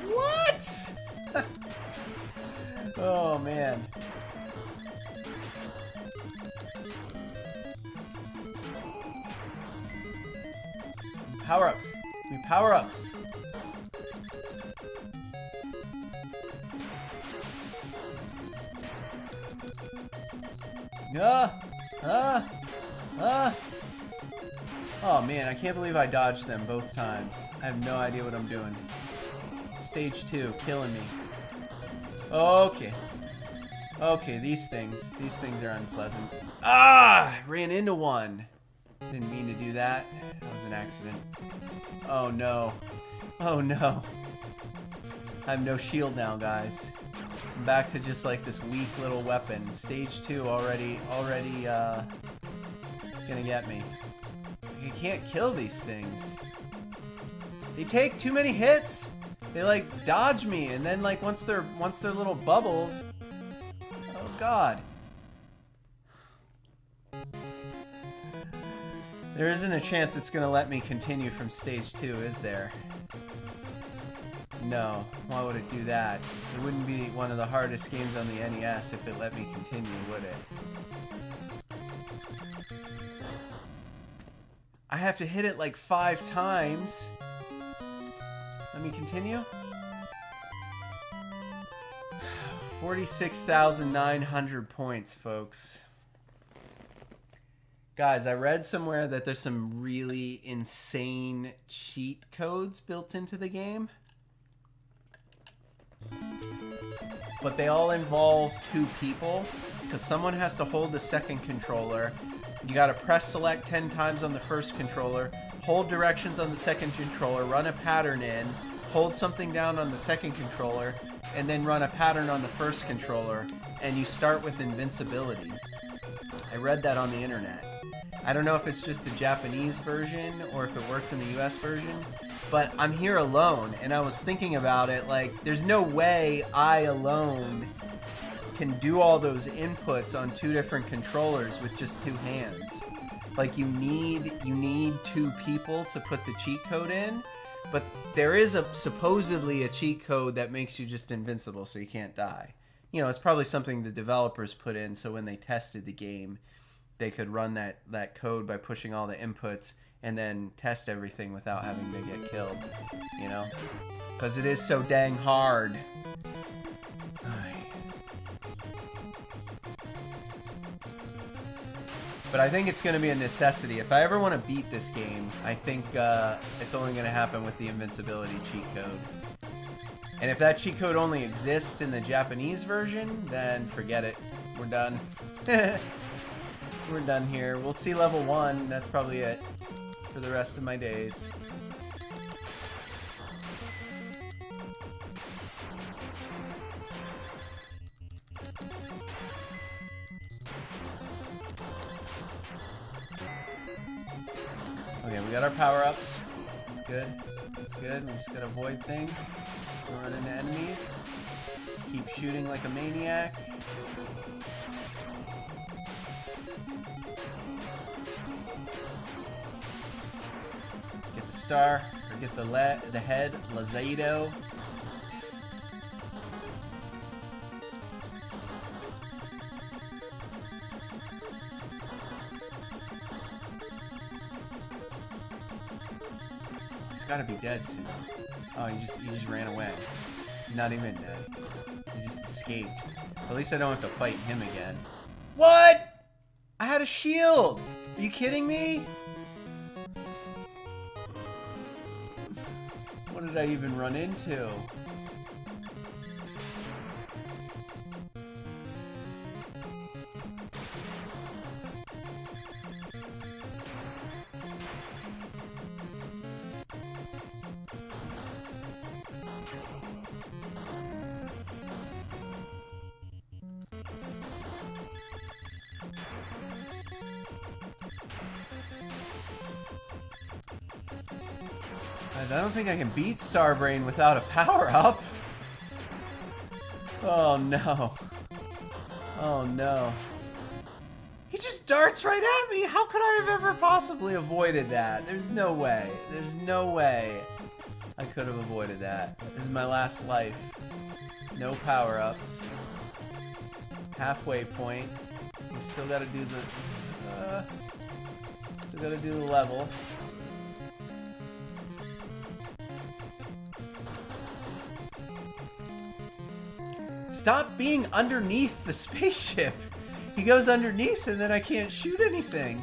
What? Oh, man. Power-ups. We power-ups. Oh man, I can't believe I dodged them both times. I have no idea what I'm doing. Stage 2, killing me. Okay. Okay, these things are unpleasant. Ah! Ran into one. Didn't mean to do that. That was an accident. Oh no. Oh no. I have no shield now, guys. I'm back to just like this weak little weapon. Stage 2 already gonna get me. You can't kill these things. They take too many hits. They like dodge me, and then like once they're little bubbles. Oh god. There isn't a chance it's gonna let me continue from stage 2, is there? No. Why would it do that? It wouldn't be one of the hardest games on the NES if it let me continue, would it? I have to hit it like 5 times. Let me continue. 46,900 points, folks. Guys, I read somewhere that there's some really insane cheat codes built into the game. But they all involve 2 people, because someone has to hold the second controller. You gotta press select 10 times on the first controller, hold directions on the second controller, run a pattern in, hold something down on the second controller, and then run a pattern on the first controller, and you start with invincibility. I read that on the internet. I don't know if it's just the Japanese version or if it works in the US version, but I'm here alone, and I was thinking about it, like, there's no way I alone can do all those inputs on 2 different controllers with just 2 hands. Like, you need 2 people to put the cheat code in, but there is supposedly a cheat code that makes you just invincible so you can't die. You know, it's probably something the developers put in so when they tested the game, they could run that code by pushing all the inputs and then test everything without having to get killed, you know? Because it is so dang hard. But I think it's going to be a necessity. If I ever want to beat this game, I think it's only going to happen with the invincibility cheat code. And if that cheat code only exists in the Japanese version, then forget it. We're done. We're done here. We'll see level 1. That's probably it for the rest of my days. Okay, we got our power-ups. That's good. That's good. We just gotta avoid things. Don't run into enemies. Keep shooting like a maniac. Get the star, or get the head, Lazado. He's gotta be dead soon. Oh, he just ran away. Not even dead. He just escaped. At least I don't have to fight him again. What? I had a shield! Are you kidding me? What did I even run into? I don't think I can beat Starbrain without a power-up. Oh no. Oh no. He just darts right at me! How could I have ever possibly avoided that? There's no way. There's no way I could have avoided that. This is my last life. No power-ups. Halfway point. We still gotta do the level. Stop being underneath the spaceship. He goes underneath and then I can't shoot anything.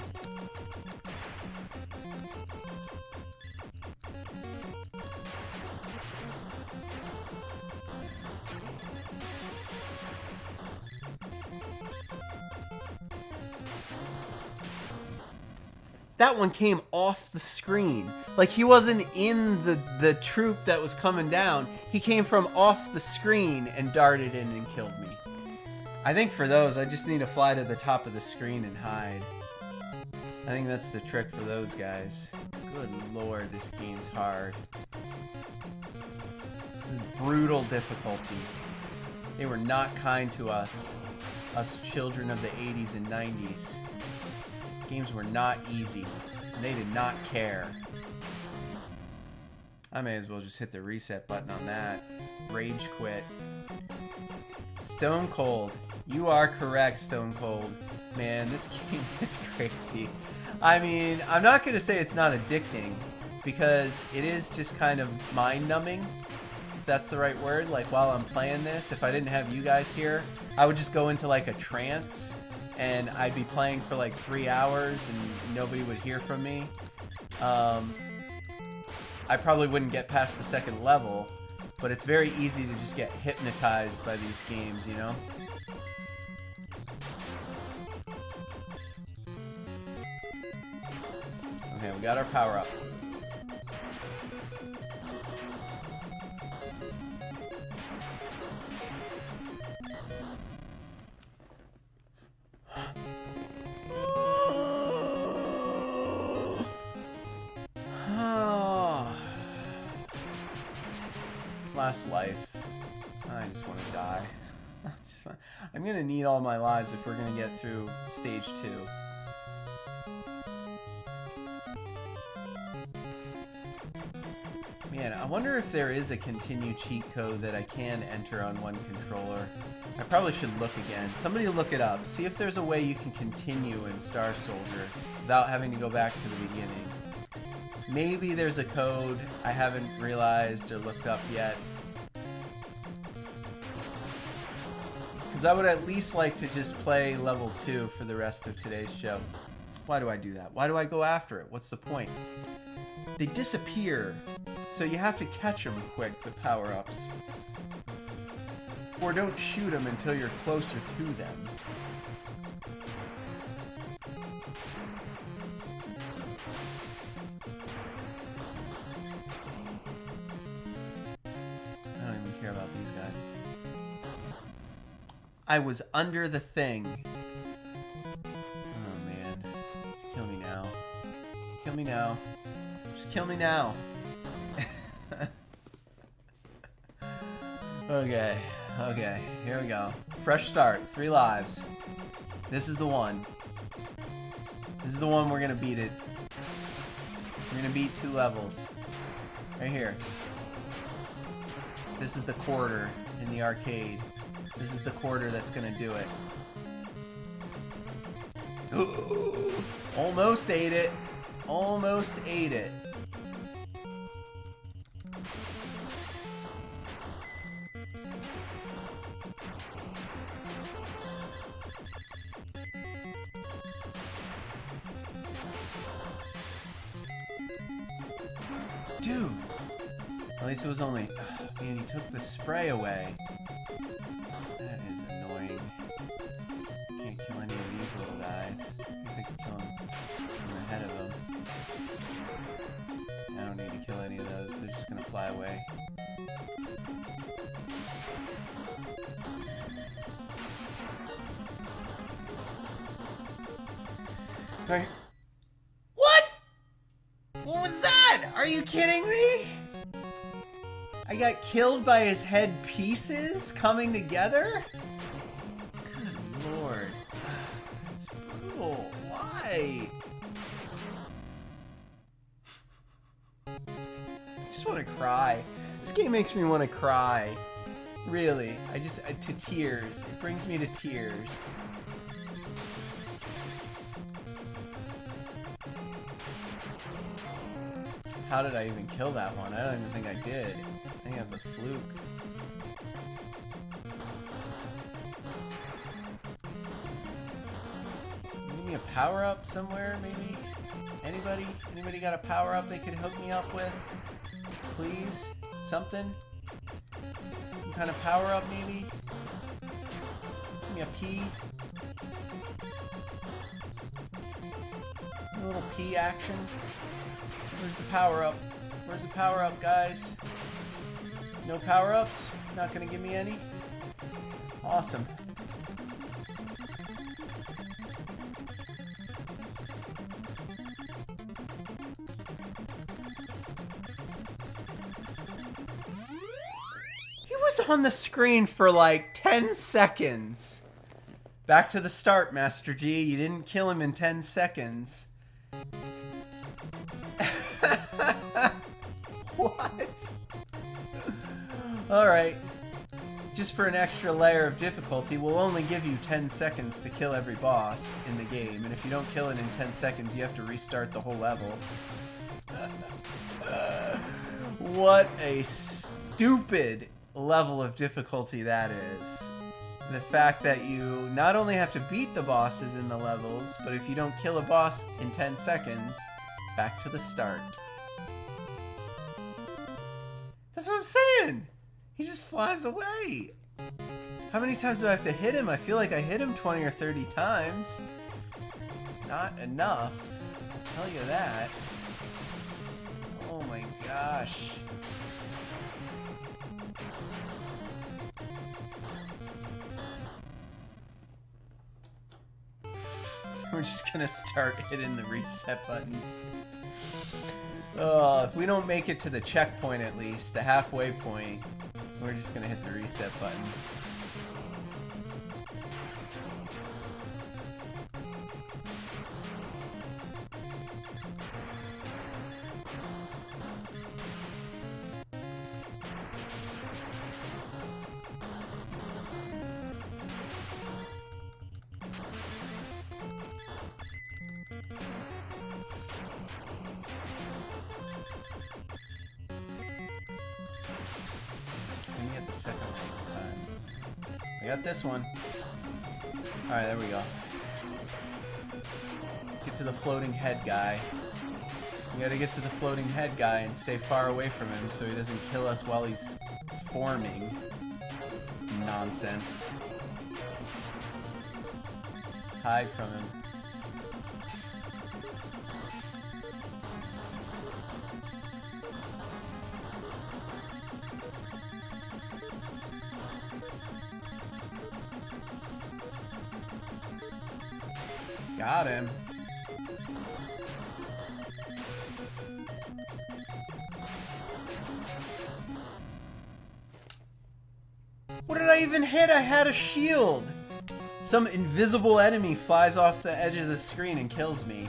that one came off the screen. Like, he wasn't in the troop that was coming down. He came from off the screen and darted in and killed me. I think for those, I just need to fly to the top of the screen and hide. I think that's the trick for those guys. Good lord, this game's hard. This is brutal difficulty. They were not kind to us children of the 80s and 90s. Games were not easy, and they did not care. I may as well just hit the reset button on that. Rage quit. Stone Cold. You are correct, Stone Cold. Man, this game is crazy. I mean, I'm not going to say it's not addicting, because it is just kind of mind-numbing, if that's the right word. Like, while I'm playing this, if I didn't have you guys here, I would just go into like a trance, and I'd be playing for like 3 hours, and nobody would hear from me. I probably wouldn't get past the second level, but it's very easy to just get hypnotized by these games, you know? Okay, we got our power up. Last life. I just want to die. I'm gonna need all my lives if we're gonna get through stage 2. Man, I wonder if there is a continue cheat code that I can enter on one controller. I probably should look again. Somebody look it up. See if there's a way you can continue in Star Soldier without having to go back to the beginning. Maybe there's a code I haven't realized or looked up yet. Because I would at least like to just play level 2 for the rest of today's show. Why do I do that? Why do I go after it? What's the point? They disappear, so you have to catch them quick, the power-ups. Or don't shoot them until you're closer to them. I don't even care about these guys. I was under the thing. Oh man. Just kill me now. Kill me now. Just kill me now. Okay. Okay. Here we go. Fresh start. 3 lives. This is the one. This is the one we're gonna beat it. We're gonna beat 2 levels. Right here. This is the quarter in the arcade. This is the quarter that's gonna do it. Ooh, almost ate it. Almost ate it. Dude! At least it was only... Oh, man, he took the spray away. That is annoying. Can't kill any of these little guys. At least I can kill them from ahead of them. I don't need to kill any of those. They're just gonna fly away. Right. What? What was that? Are you kidding me? I got killed by his head pieces coming together? Good lord. That's brutal. Why? I just want to cry. This game makes me want to cry. Really. To tears. It brings me to tears. How did I even kill that one? I don't even think I did. I think that was a fluke. Give me a power-up somewhere, maybe? Anybody? Anybody got a power-up they could hook me up with? Please? Something? Some kind of power-up, maybe? Give me a P. A little P action. Where's the power-up? Where's the power-up, guys? No power-ups? Not gonna give me any? Awesome. He was on the screen for like 10 seconds. Back to the start, Master G. You didn't kill him in 10 seconds. What? Alright. Just for an extra layer of difficulty, we'll only give you 10 seconds to kill every boss in the game. And if you don't kill it in 10 seconds, you have to restart the whole level. What a stupid level of difficulty that is. The fact that you not only have to beat the bosses in the levels, but if you don't kill a boss in 10 seconds, back to the start. That's what I'm saying! He just flies away! How many times do I have to hit him? I feel like I hit him 20 or 30 times. Not enough. I'll tell you that. Oh my gosh. We're just gonna start hitting the reset button. Oh, if we don't make it to the checkpoint at least, the halfway point, we're just gonna hit the reset button. I got this one. Alright, there we go. Get to the floating head guy. We gotta get to the floating head guy and stay far away from him so he doesn't kill us while he's forming. Nonsense. Hide from him. Got him. What did I even hit? I had a shield. Some invisible enemy flies off the edge of the screen and kills me.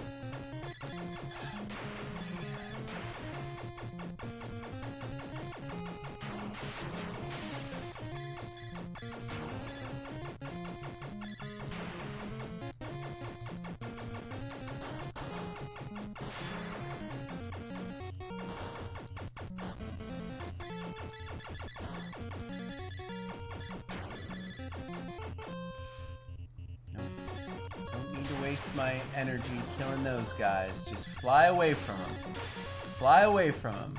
Waste my energy killing those guys. Just fly away from them. Fly away from them.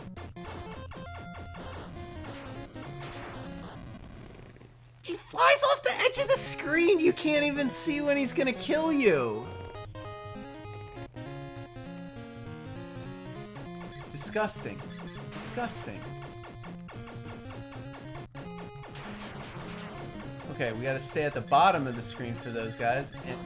He flies off the edge of the screen. You can't even see when he's gonna kill you. It's disgusting. It's disgusting. Okay, we gotta stay at the bottom of the screen for those guys. And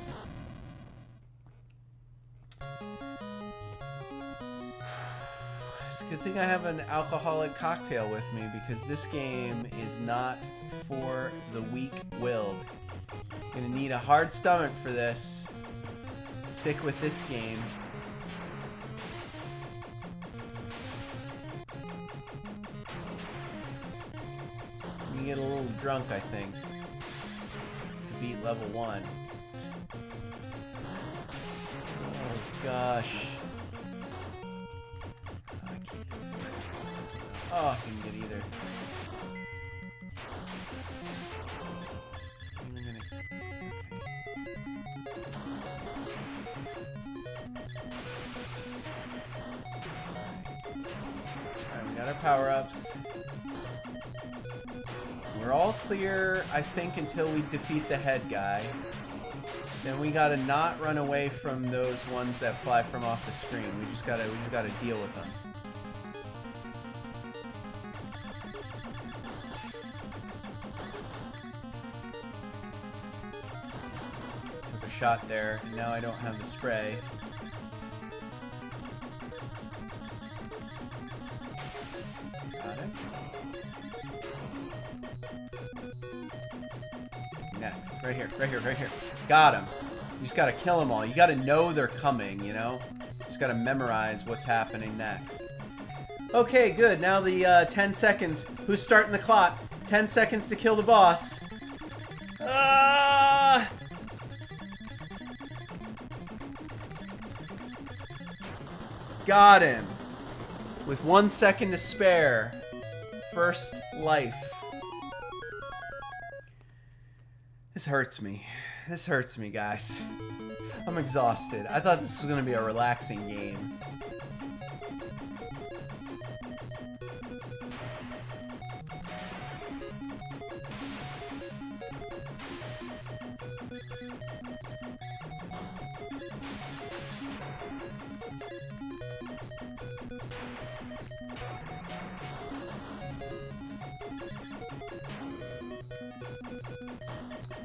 good thing I have an alcoholic cocktail with me because this game is not for the weak-willed. Gonna need a hard stomach for this. Stick with this game. You get a little drunk, I think, to beat level 1. Oh gosh. Oh, I couldn't get either. Alright, we got our power-ups. We're all clear, I think, until we defeat the head guy. Then we gotta not run away from those ones that fly from off the screen. We just gotta deal with them. Took a shot there. Now I don't have the spray. Got it. Next. Right here, right here, right here. Got him. You just gotta kill them all. You gotta know they're coming, you know? You just gotta memorize what's happening next. Okay, good. Now the 10 seconds. Who's starting the clock? 10 seconds to kill the boss. Ah! Got him. With 1 second to spare. First life. This hurts me. This hurts me, guys. I'm exhausted. I thought this was going to be a relaxing game.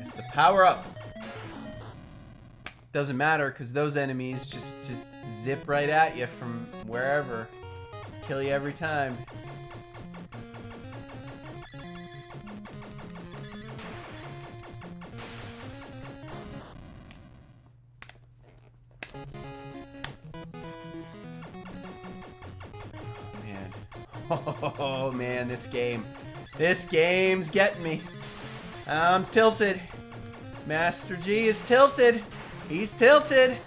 It's the power up. Doesn't matter because those enemies just zip right at you from wherever. Kill you every time. Man. Oh man, this game. This game's getting me. I'm tilted. Master G is tilted. He's tilted.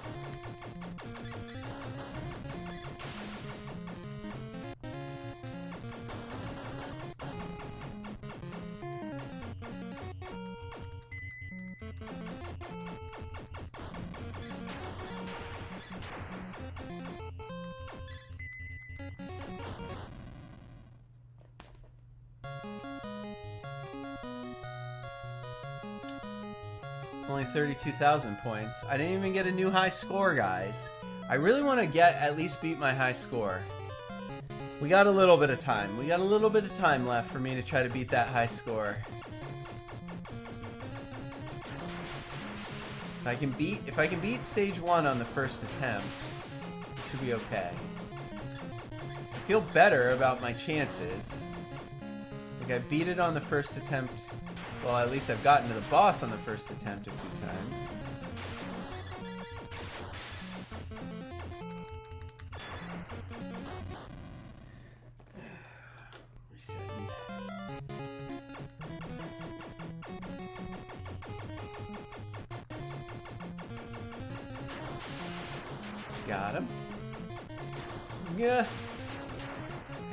Only 32,000 points. I didn't even get a new high score, guys. I really want to at least beat my high score. We got a little bit of time. We got a little bit of time left for me to try to beat that high score. If I can beat stage 1 on the first attempt, it should be okay. I feel better about my chances. Like I beat it on the first attempt. Well, at least I've gotten to the boss on the first attempt a few times. Resetting. Got him. Yeah.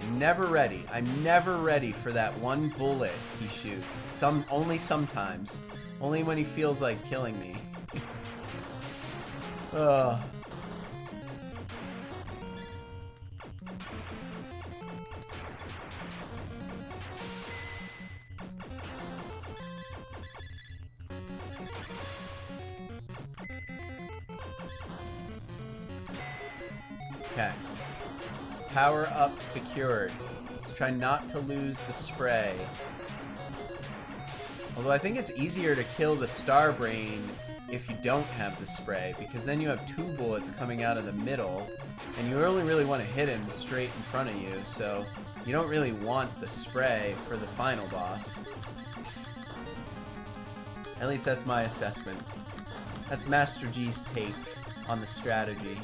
I'm never ready. I'm never ready for that one bullet he shoots. Only sometimes. Only when he feels like killing me. Ugh. Okay. Power up secured. Let's try not to lose the spray. Although I think it's easier to kill the Starbrain if you don't have the spray, because then you have 2 bullets coming out of the middle, and you only really want to hit him straight in front of you, so you don't really want the spray for the final boss. At least that's my assessment. That's Master G's take on the strategy.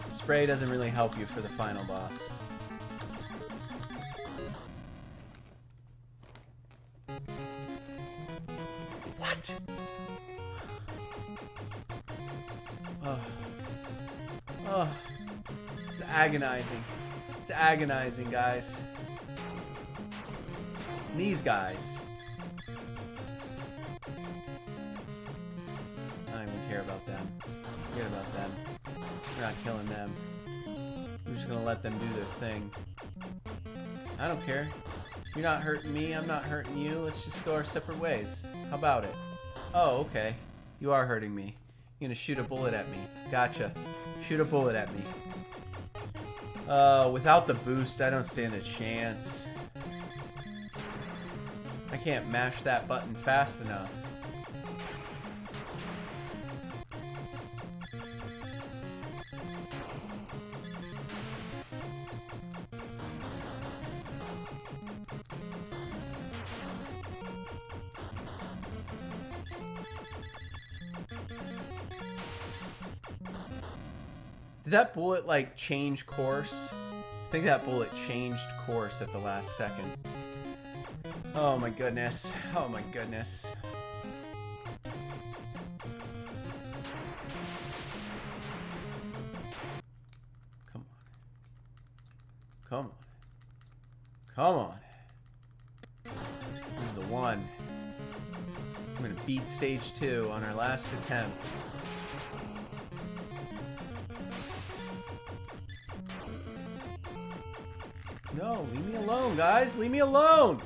The spray doesn't really help you for the final boss. What? Oh. Oh. It's agonizing. It's agonizing, guys. These guys. I don't even care about them. Forget about them. We're not killing them. We're just gonna let them do their thing. I don't care. You're not hurting me, I'm not hurting you. Let's just go our separate ways. How about it? Oh, okay. You are hurting me. You're gonna shoot a bullet at me. Gotcha. Shoot a bullet at me. Without the boost, I don't stand a chance. I can't mash that button fast enough. Did that bullet, like, change course? I think that bullet changed course at the last second. Oh my goodness. Oh my goodness. Come on. Come on. Come on. This is the one. I'm gonna beat stage 2 on our last attempt. No, leave me alone, guys. Leave me alone.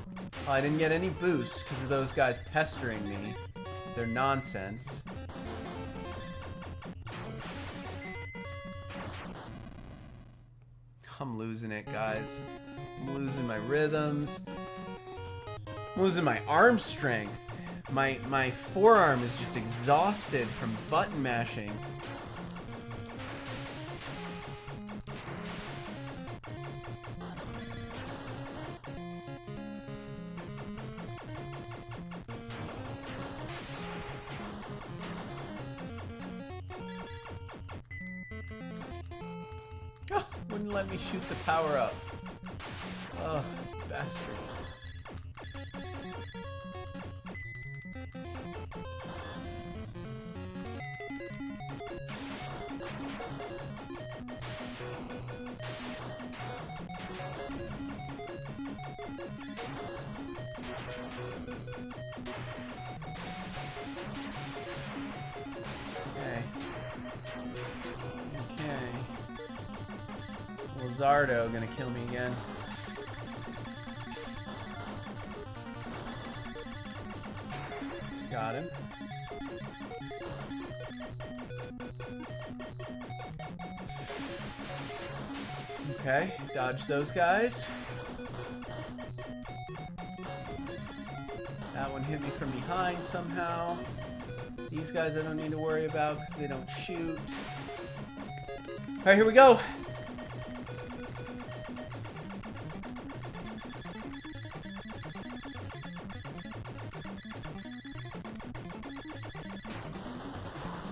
Oh, I didn't get any boosts because of those guys pestering me. They're nonsense. I'm losing it, guys. I'm losing my rhythms. I'm losing my arm strength. My forearm is just exhausted from button mashing. Wouldn't let me shoot the power up. Oh, bastards. Zardo gonna kill me again. Got him. Okay, dodge those guys. That one hit me from behind somehow. These guys I don't need to worry about because they don't shoot. Alright, here we go.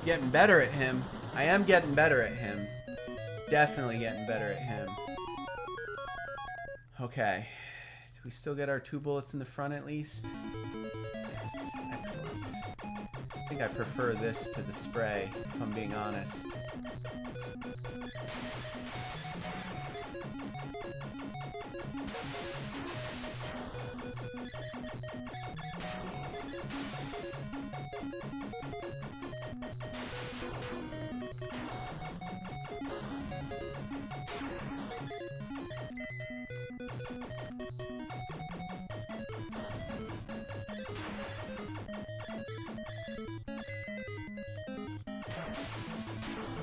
Getting better at him. I am getting better at him. Definitely getting better at him. Okay. Do we still get our 2 bullets in the front at least? Yes. Excellent. I think I prefer this to the spray, if I'm being honest.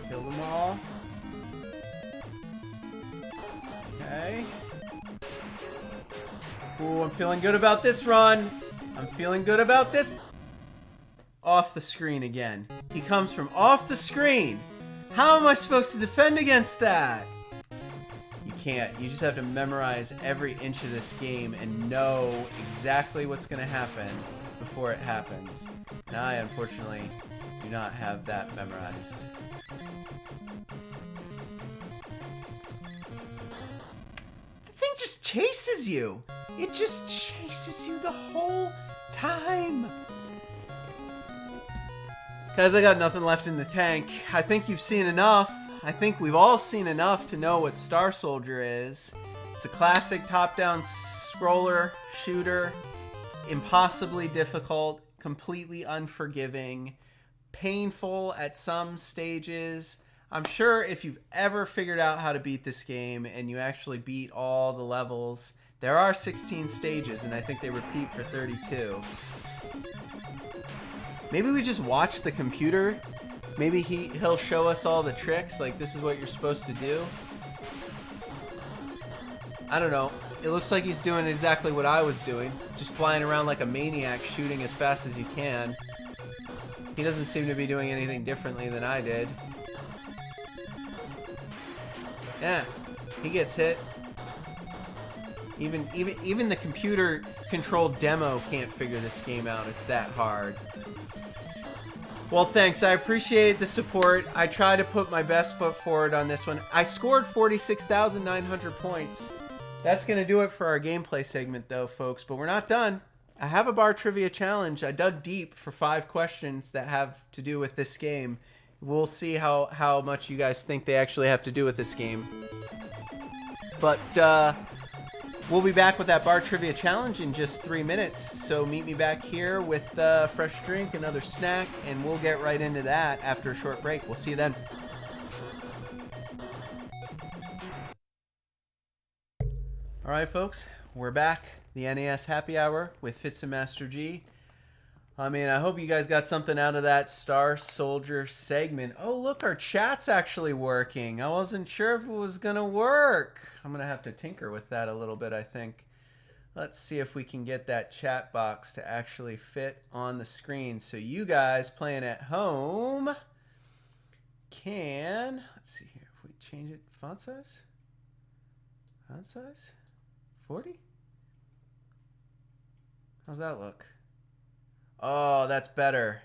Kill them all. Okay. Ooh, I'm feeling good about this run. I'm feeling good about this. Off the screen again. He comes from off the screen. How am I supposed to defend against that? You can't. You just have to memorize every inch of this game and know exactly what's going to happen before it happens. Now I unfortunately do not have that memorized. The thing just chases you. It just chases you the whole time. Guys, I got nothing left in the tank. I think you've seen enough. I think we've all seen enough to know what Star Soldier is. It's a classic top-down scroller shooter. Impossibly difficult, completely unforgiving, painful at some stages. I'm sure if you've ever figured out how to beat this game and you actually beat all the levels, there are 16 stages and I think they repeat for 32. Maybe we just watch the computer. Maybe he'll show us all the tricks, like this is what you're supposed to do. I don't know. It looks like he's doing exactly what I was doing. Just flying around like a maniac, shooting as fast as you can. He doesn't seem to be doing anything differently than I did. Yeah, he gets hit. Even the computer-controlled demo can't figure this game out. It's that hard. Well, thanks. I appreciate the support. I try to put my best foot forward on this one. I scored 46,900 points. That's going to do it for our gameplay segment, though, folks. But we're not done. I have a bar trivia challenge. I dug deep for 5 questions that have to do with this game. We'll see how much you guys think they actually have to do with this game. But we'll be back with that bar trivia challenge in just 3 minutes. So meet me back here with a fresh drink, another snack, and we'll get right into that after a short break. We'll see you then. All right, folks, we're back. The NES Happy Hour with Fitz and Master G. I mean, I hope you guys got something out of that Star Soldier segment. Oh, look, our chat's actually working. I wasn't sure if it was going to work. I'm going to have to tinker with that a little bit, I think. Let's see if we can get that chat box to actually fit on the screen so you guys playing at home can... Let's see here. If we change it, font size? Font size? 40? How's that look? Oh, that's better.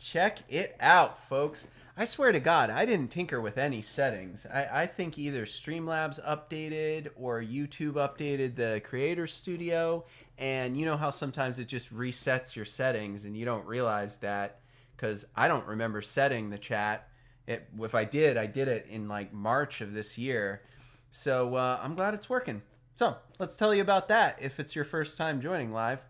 Check it out, folks. I swear to God, I didn't tinker with any settings. I think either Streamlabs updated or YouTube updated the Creator Studio. And you know how sometimes it just resets your settings and you don't realize that, because I don't remember setting the chat. If I did it in like March of this year. So I'm glad it's working. So let's tell you about that if it's your first time joining live.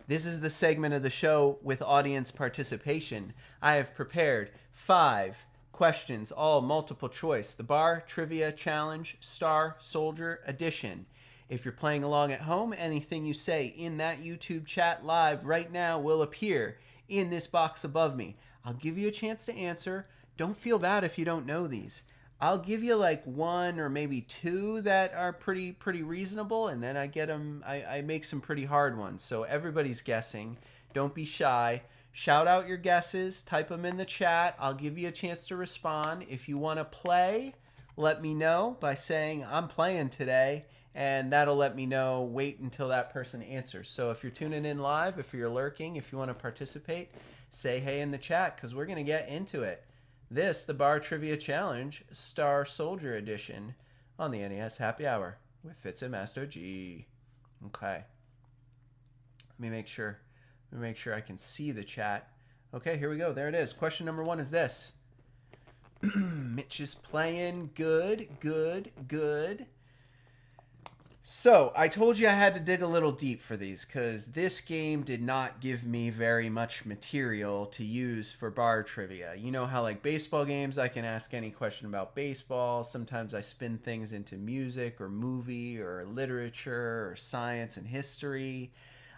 This is the segment of the show with audience participation. I have prepared 5 questions, all multiple choice. The Bar Trivia Challenge Star Soldier Edition. If you're playing along at home, anything you say in that YouTube chat live right now will appear in this box above me. I'll give you a chance to answer. Don't feel bad if you don't know these. I'll give you like 1 or maybe 2 that are pretty reasonable, and then I get them. I make some pretty hard ones. So everybody's guessing. Don't be shy. Shout out your guesses. Type them in the chat. I'll give you a chance to respond. If you want to play, let me know by saying I'm playing today, and that'll let me know. Wait until that person answers. So if you're tuning in live, if you're lurking, if you want to participate, say hey in the chat, because we're going to get into it. This, the Bar Trivia Challenge, Star Soldier Edition, on the NES Happy Hour with Fitz and Master G. Okay. Let me make sure I can see the chat. Okay, here we go. There it is. Question number 1 is this. Mitch is playing. Good. So, I told you I had to dig a little deep for these because this game did not give me very much material to use for bar trivia. You know how like baseball games, I can ask any question about baseball. Sometimes I spin things into music or movie or literature or science and history.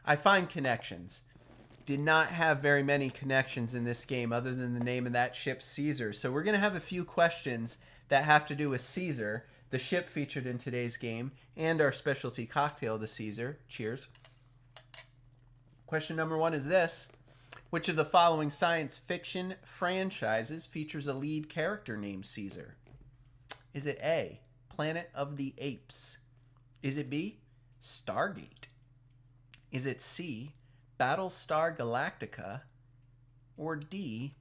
I find connections. Did not have very many connections in this game other than the name of that ship, Caesar. So we're going to have a few questions that have to do with Caesar, the ship featured in today's game, and our specialty cocktail, the Caesar. Cheers. Question number 1 is this. Which of the following science fiction franchises features a lead character named Caesar? Is it A, Planet of the Apes? Is it B, Stargate? Is it C, Battlestar Galactica? Or D,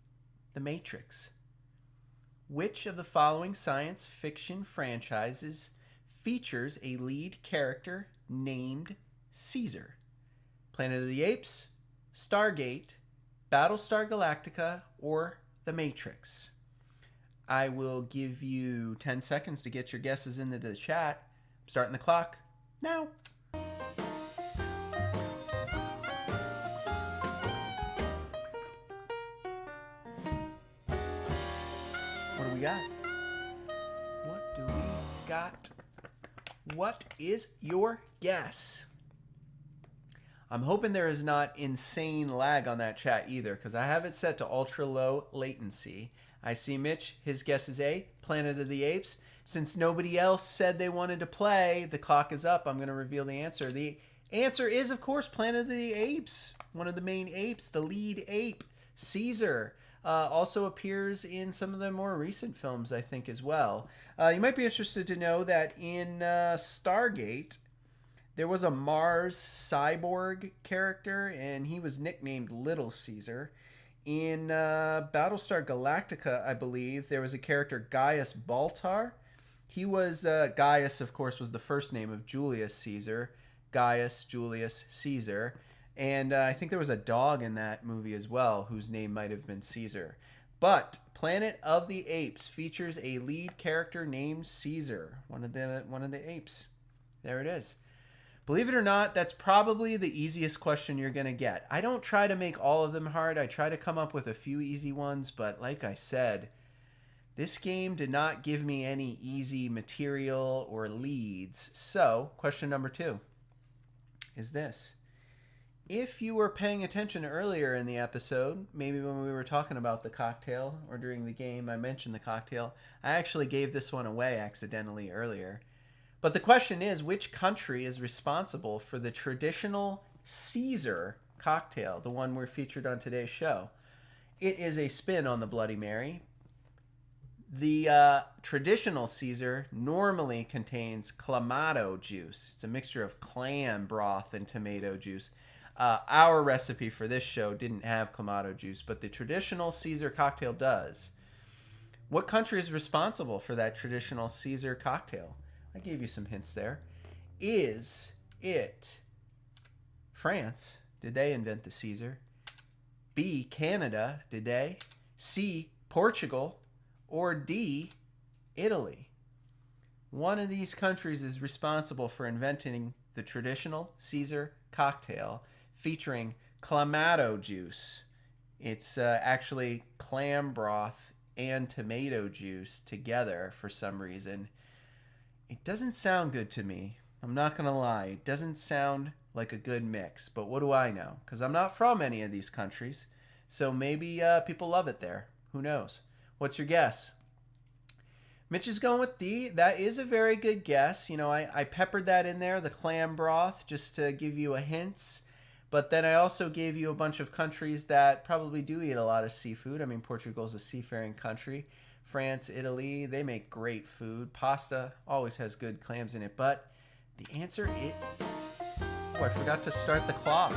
The Matrix? Which of the following science fiction franchises features a lead character named Caesar? Planet of the Apes, Stargate, Battlestar Galactica, or The Matrix? I will give you 10 seconds to get your guesses into the chat. I'm starting the clock now. What do we got? What do we got? What is your guess? I'm hoping there is not insane lag on that chat either, because I have it set to ultra low latency. I see Mitch, his guess is A, Planet of the Apes. Since nobody else said they wanted to play, the clock is up. I'm going to reveal the answer. The answer is, of course, Planet of the Apes. One of the main apes, the lead ape, Caesar. Also appears in some of the more recent films, I think, as well. You might be interested to know that in Stargate, there was a Mars cyborg character, and he was nicknamed Little Caesar. In Battlestar Galactica, I believe, there was a character, Gaius Baltar. He was, Gaius, of course, was the first name of Julius Caesar. Gaius Julius Caesar. And I think there was a dog in that movie as well, whose name might have been Caesar. But Planet of the Apes features a lead character named Caesar, one of the apes. There it is. Believe it or not, that's probably the easiest question you're going to get. I don't try to make all of them hard. I try to come up with a few easy ones, but like I said, this game did not give me any easy material or leads. So, question number 2 is this. If you were paying attention earlier in the episode, maybe when we were talking about the cocktail or during the game I mentioned the cocktail, I actually gave this one away accidentally earlier. But the question is, which country is responsible for the traditional Caesar cocktail, the one we're featured on today's show? It is a spin on the Bloody Mary. The traditional Caesar normally contains clamato juice. It's a mixture of clam broth and tomato juice. Our recipe for this show didn't have clamato juice, but the traditional Caesar cocktail does. What country is responsible for that traditional Caesar cocktail? I gave you some hints there. Is it France? Did they invent the Caesar? B, Canada? Did they? C, Portugal? Or D, Italy? One of these countries is responsible for inventing the traditional Caesar cocktail featuring clamato juice. It's actually clam broth and tomato juice together for some reason. It doesn't sound good to me. I'm not going to lie. It doesn't sound like a good mix. But what do I know? Because I'm not from any of these countries. So maybe people love it there. Who knows? What's your guess? Mitch is going with D. That is a very good guess. You know, I peppered that in there, the clam broth, just to give you a hint. But then I also gave you a bunch of countries that probably do eat a lot of seafood. I mean, Portugal's a seafaring country. France, Italy, they make great food. Pasta always has good clams in it. But the answer is... Oh, I forgot to start the clock.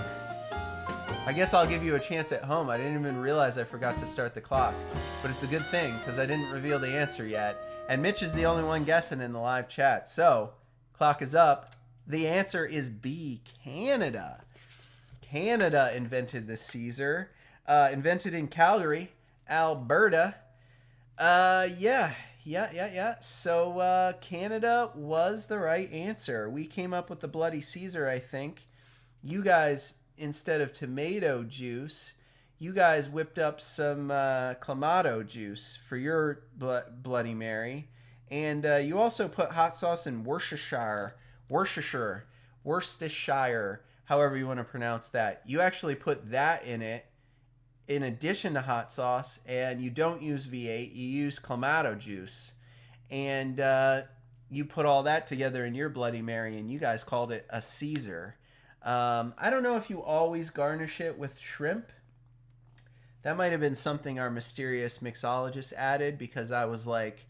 I guess I'll give you a chance at home. I didn't even realize I forgot to start the clock. But it's a good thing, because I didn't reveal the answer yet. And Mitch is the only one guessing in the live chat. So, clock is up. The answer is B, Canada. Canada invented the Caesar. Invented in Calgary, Alberta. Yeah. So, Canada was the right answer. We came up with the Bloody Caesar, I think. You guys, instead of tomato juice, you guys whipped up some clamato juice for your Bloody Mary. And you also put hot sauce in Worcestershire, however you want to pronounce that. You actually put that in it in addition to hot sauce, and you don't use V8, you use clamato juice. And you put all that together in your Bloody Mary, and you guys called it a Caesar. I don't know if you always garnish it with shrimp. That might have been something our mysterious mixologist added, because I was like,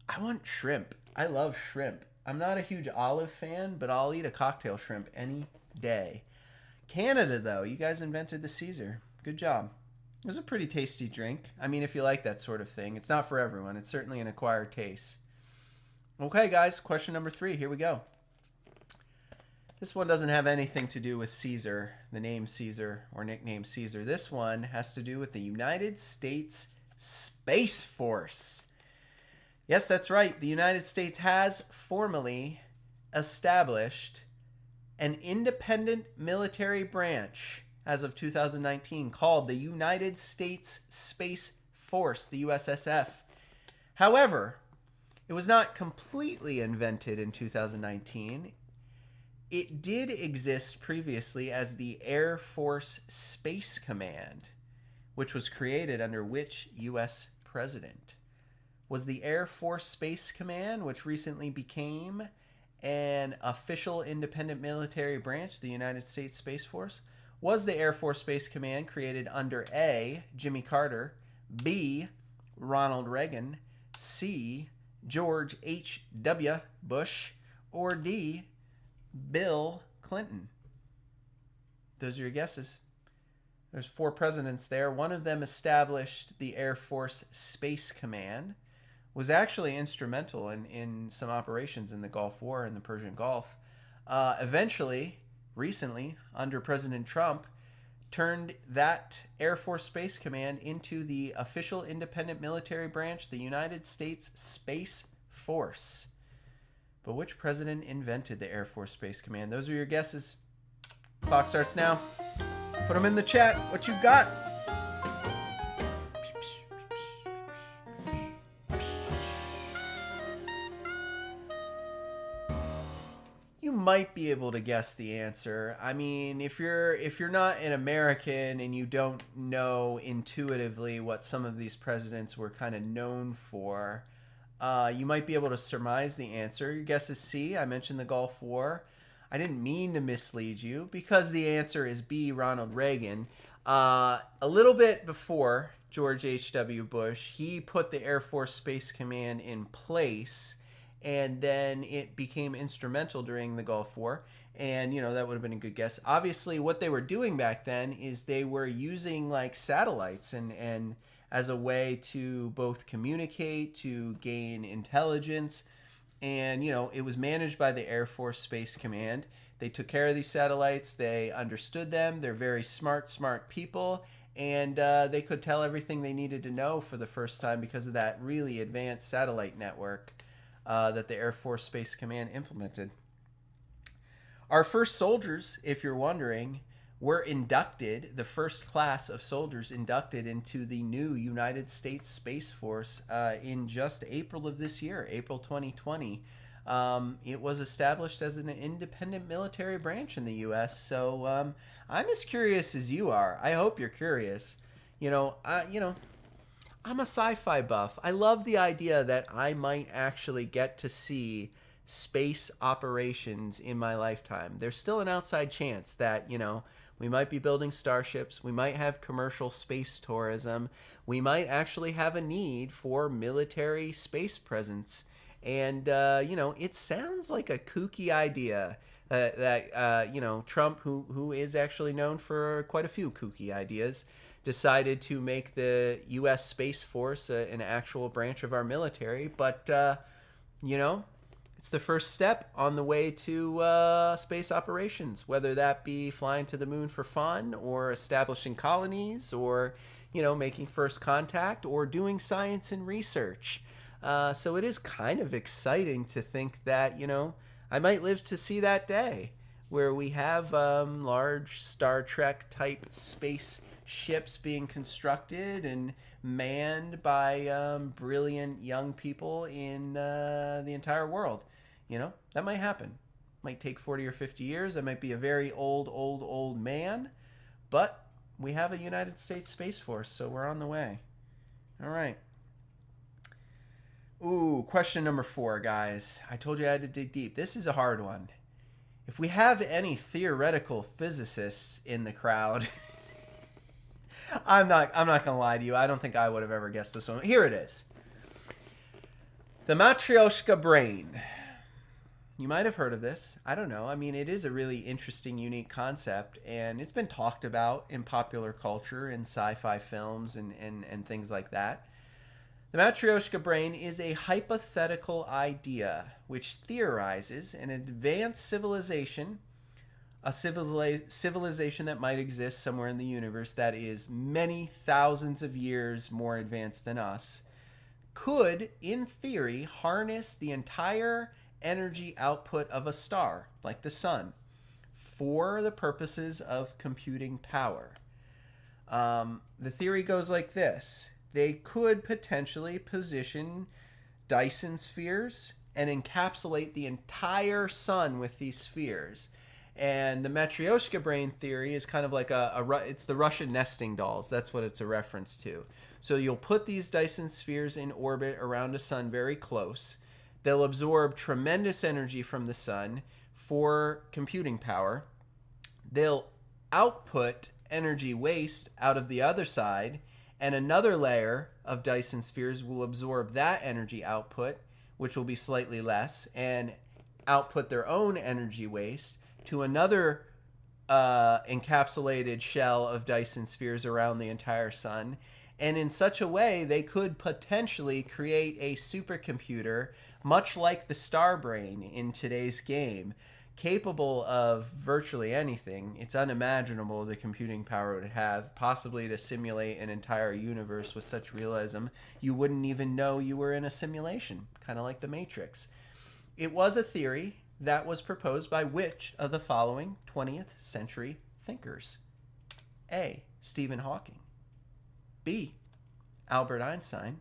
I want shrimp. I love shrimp. I'm not a huge olive fan, but I'll eat a cocktail shrimp any day. Canada, though, you guys invented the Caesar. Good job. It was a pretty tasty drink. I mean, if you like that sort of thing. It's not for everyone. It's certainly an acquired taste. Okay, guys, question number 3. Here we go. This one doesn't have anything to do with Caesar, the name Caesar, or nickname Caesar. This one has to do with the United States Space Force. Yes, that's right. The United States has formally established an independent military branch as of 2019 called the United States Space Force, the USSF. However, it was not completely invented in 2019. It did exist previously as the Air Force Space Command, which was created under which U.S. president? Was the Air Force Space Command, which recently became an official independent military branch, the United States Space Force? Was the Air Force Space Command created under A, Jimmy Carter, B, Ronald Reagan, C, George H.W. Bush, or D, Bill Clinton? Those are your guesses. There's 4 presidents there. One of them established the Air Force Space Command, was actually instrumental in some operations in the Gulf War and the Persian Gulf. Eventually, recently, under President Trump, turned that Air Force Space Command into the official independent military branch, the United States Space Force. But which president invented the Air Force Space Command? Those are your guesses. Clock starts now. Put them in the chat. What you got? You might be able to guess the answer. I mean, if you're not an American and you don't know intuitively what some of these presidents were kind of known for, you might be able to surmise the answer. Your guess is C. I mentioned the Gulf War. I didn't mean to mislead you because the answer is B, Ronald Reagan. A little bit before George H.W. Bush, he put the Air Force Space Command in place, and then it became instrumental during the Gulf War. And, that would have been a good guess. Obviously, what they were doing back then is they were using like satellites and as a way to both communicate, to gain intelligence. And, it was managed by the Air Force Space Command. They took care of these satellites. They understood them. They're very smart people. And they could tell everything they needed to know for the first time because of that really advanced satellite network that the Air Force Space Command implemented. Our first soldiers, if you're wondering, were inducted, the first class of soldiers inducted into the new United States Space Force in just April of this year, April 2020. It was established as an independent military branch in the U.S., so I'm as curious as you are. I hope you're curious. I'm a sci-fi buff. I love the idea that I might actually get to see space operations in my lifetime. There's still an outside chance that, we might be building starships. We might have commercial space tourism. We might actually have a need for military space presence. And, it sounds like a kooky idea that Trump, who is actually known for quite a few kooky ideas, decided to make the U.S. Space Force an actual branch of our military. But, it's the first step on the way to space operations, whether that be flying to the moon for fun or establishing colonies or, making first contact or doing science and research. So it is kind of exciting to think that, I might live to see that day where we have large Star Trek type space ships being constructed and manned by brilliant young people in the entire world. That might happen. Might take 40 or 50 years. I might be a very old man, but we have a United States Space Force, so we're on the way. All right. Ooh, question number 4, guys. I told you I had to dig deep. This is a hard one. If we have any theoretical physicists in the crowd, I'm not gonna lie to you. I don't think I would have ever guessed this one. Here it is. The Matryoshka brain. You might have heard of this. I don't know. I mean, it is a really interesting, unique concept, and it's been talked about in popular culture, in sci-fi films, and things like that. The Matryoshka brain is a hypothetical idea which theorizes an advanced civilization, a civilization that might exist somewhere in the universe that is many thousands of years more advanced than us, could, in theory, harness the entire energy output of a star, like the sun, for the purposes of computing power. The theory goes like this. They could potentially position Dyson spheres and encapsulate the entire sun with these spheres. And the Matryoshka brain theory is kind of like it's the Russian nesting dolls. That's what it's a reference to. So you'll put these Dyson spheres in orbit around a sun very close. They'll absorb tremendous energy from the sun for computing power. They'll output energy waste out of the other side, and another layer of Dyson spheres will absorb that energy output, which will be slightly less, and output their own energy waste to another encapsulated shell of Dyson spheres around the entire sun. And in such a way, they could potentially create a supercomputer, much like the Starbrain in today's game, capable of virtually anything. It's unimaginable the computing power it would have, possibly to simulate an entire universe with such realism you wouldn't even know you were in a simulation, kind of like the Matrix. It was a theory that was proposed by which of the following 20th century thinkers? A. Stephen Hawking. B. Albert Einstein.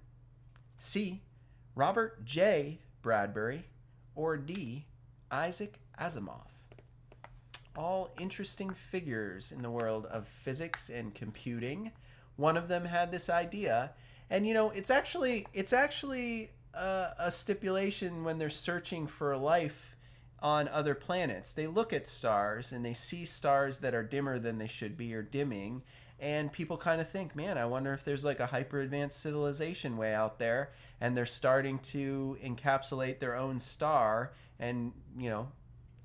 C. Robert J. Bradbury. Or D. Isaac Asimov. All interesting figures in the world of physics and computing. One of them had this idea, and it's actually a stipulation when they're searching for life on other planets. They look at stars and they see stars that are dimmer than they should be, or dimming, and people kind of think, man, I wonder if there's like a hyper advanced civilization way out there, and they're starting to encapsulate their own star and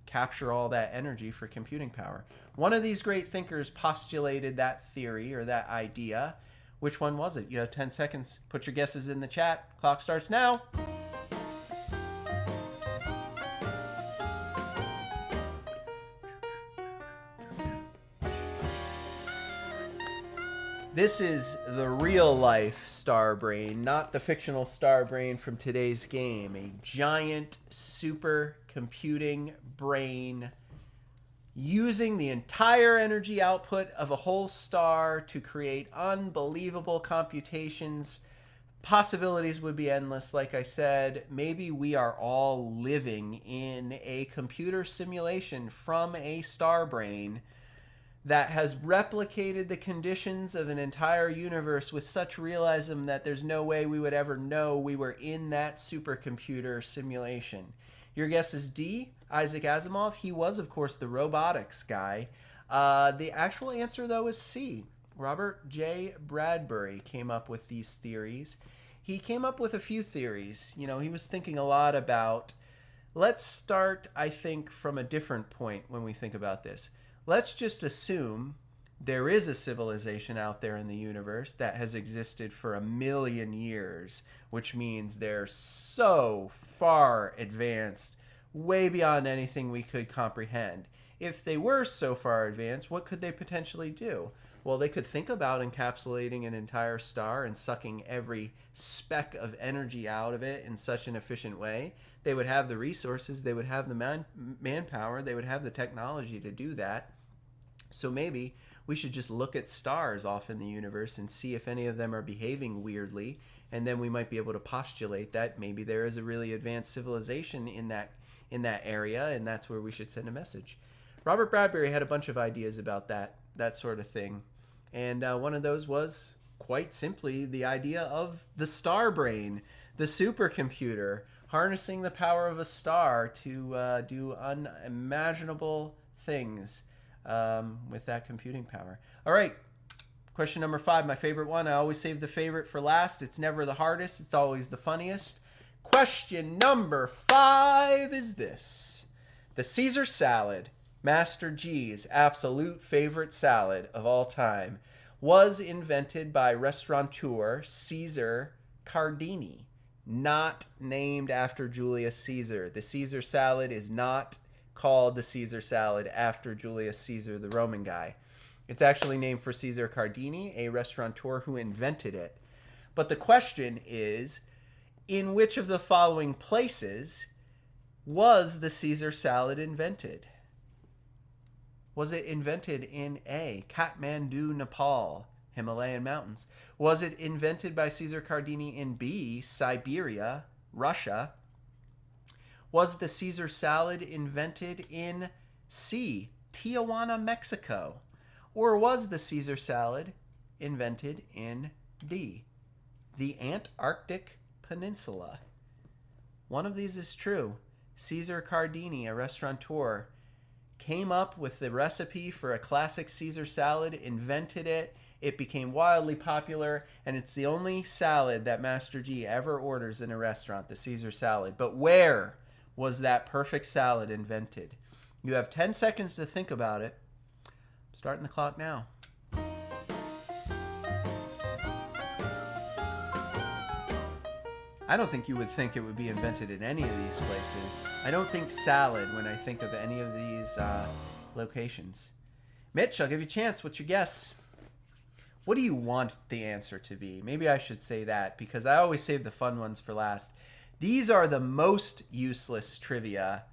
capture all that energy for computing power. One of these great thinkers postulated that theory or that idea. Which one was it? You have 10 seconds. Put your guesses in the chat. Clock starts now. This is the real life Starbrain, not the fictional Starbrain from today's game. A giant super computing brain using the entire energy output of a whole star to create unbelievable computations. Possibilities would be endless. Like I said, maybe we are all living in a computer simulation from a star brain that has replicated the conditions of an entire universe with such realism that there's no way we would ever know we were in that supercomputer simulation. Your guess is D, Isaac Asimov. He was, of course, the robotics guy. The actual answer, though, is C. Robert J. Bradbury came up with these theories. He came up with a few theories. He was thinking a lot about... Let's start, I think, from a different point when we think about this. Let's just assume there is a civilization out there in the universe that has existed for 1 million years, which means they're so far advanced, way beyond anything we could comprehend. If they were so far advanced, what could they potentially do? Well, they could think about encapsulating an entire star and sucking every speck of energy out of it in such an efficient way. They would have the resources, they would have the manpower, they would have the technology to do that. So maybe we should just look at stars off in the universe and see if any of them are behaving weirdly, and then we might be able to postulate that maybe there is a really advanced civilization in that area, and that's where we should send a message. Robert Bradbury had a bunch of ideas about that sort of thing, and one of those was quite simply the idea of the Starbrain, the supercomputer, harnessing the power of a star to do unimaginable things with that computing power. All right, question number 5, my favorite one. I always save the favorite for last. It's never the hardest. It's always the funniest. Question number 5 is this. The Caesar salad, Master G's absolute favorite salad of all time, was invented by restaurateur Caesar Cardini, not named after Julius Caesar. The Caesar salad is not called the Caesar salad after Julius Caesar, the Roman guy. It's actually named for Caesar Cardini, a restaurateur who invented it. But the question is, in which of the following places was the Caesar salad invented? Was it invented in A, Kathmandu, Nepal, Himalayan mountains? Was it invented by Caesar Cardini in B, Siberia, Russia? Was the Caesar salad invented in C, Tijuana, Mexico? Or was the Caesar salad invented in D, the Antarctic Peninsula? One of these is true. Caesar Cardini, a restaurateur, came up with the recipe for a classic Caesar salad, invented it. It became wildly popular, and it's the only salad that Master G ever orders in a restaurant, the Caesar salad. But where was that perfect salad invented? You have 10 seconds to think about it. I'm starting the clock now. I don't think you would think it would be invented in any of these places. I don't think salad when I think of any of these locations. Mitch, I'll give you a chance. What's your guess? What do you want the answer to be? Maybe I should say that, because I always save the fun ones for last. These are the most useless trivia.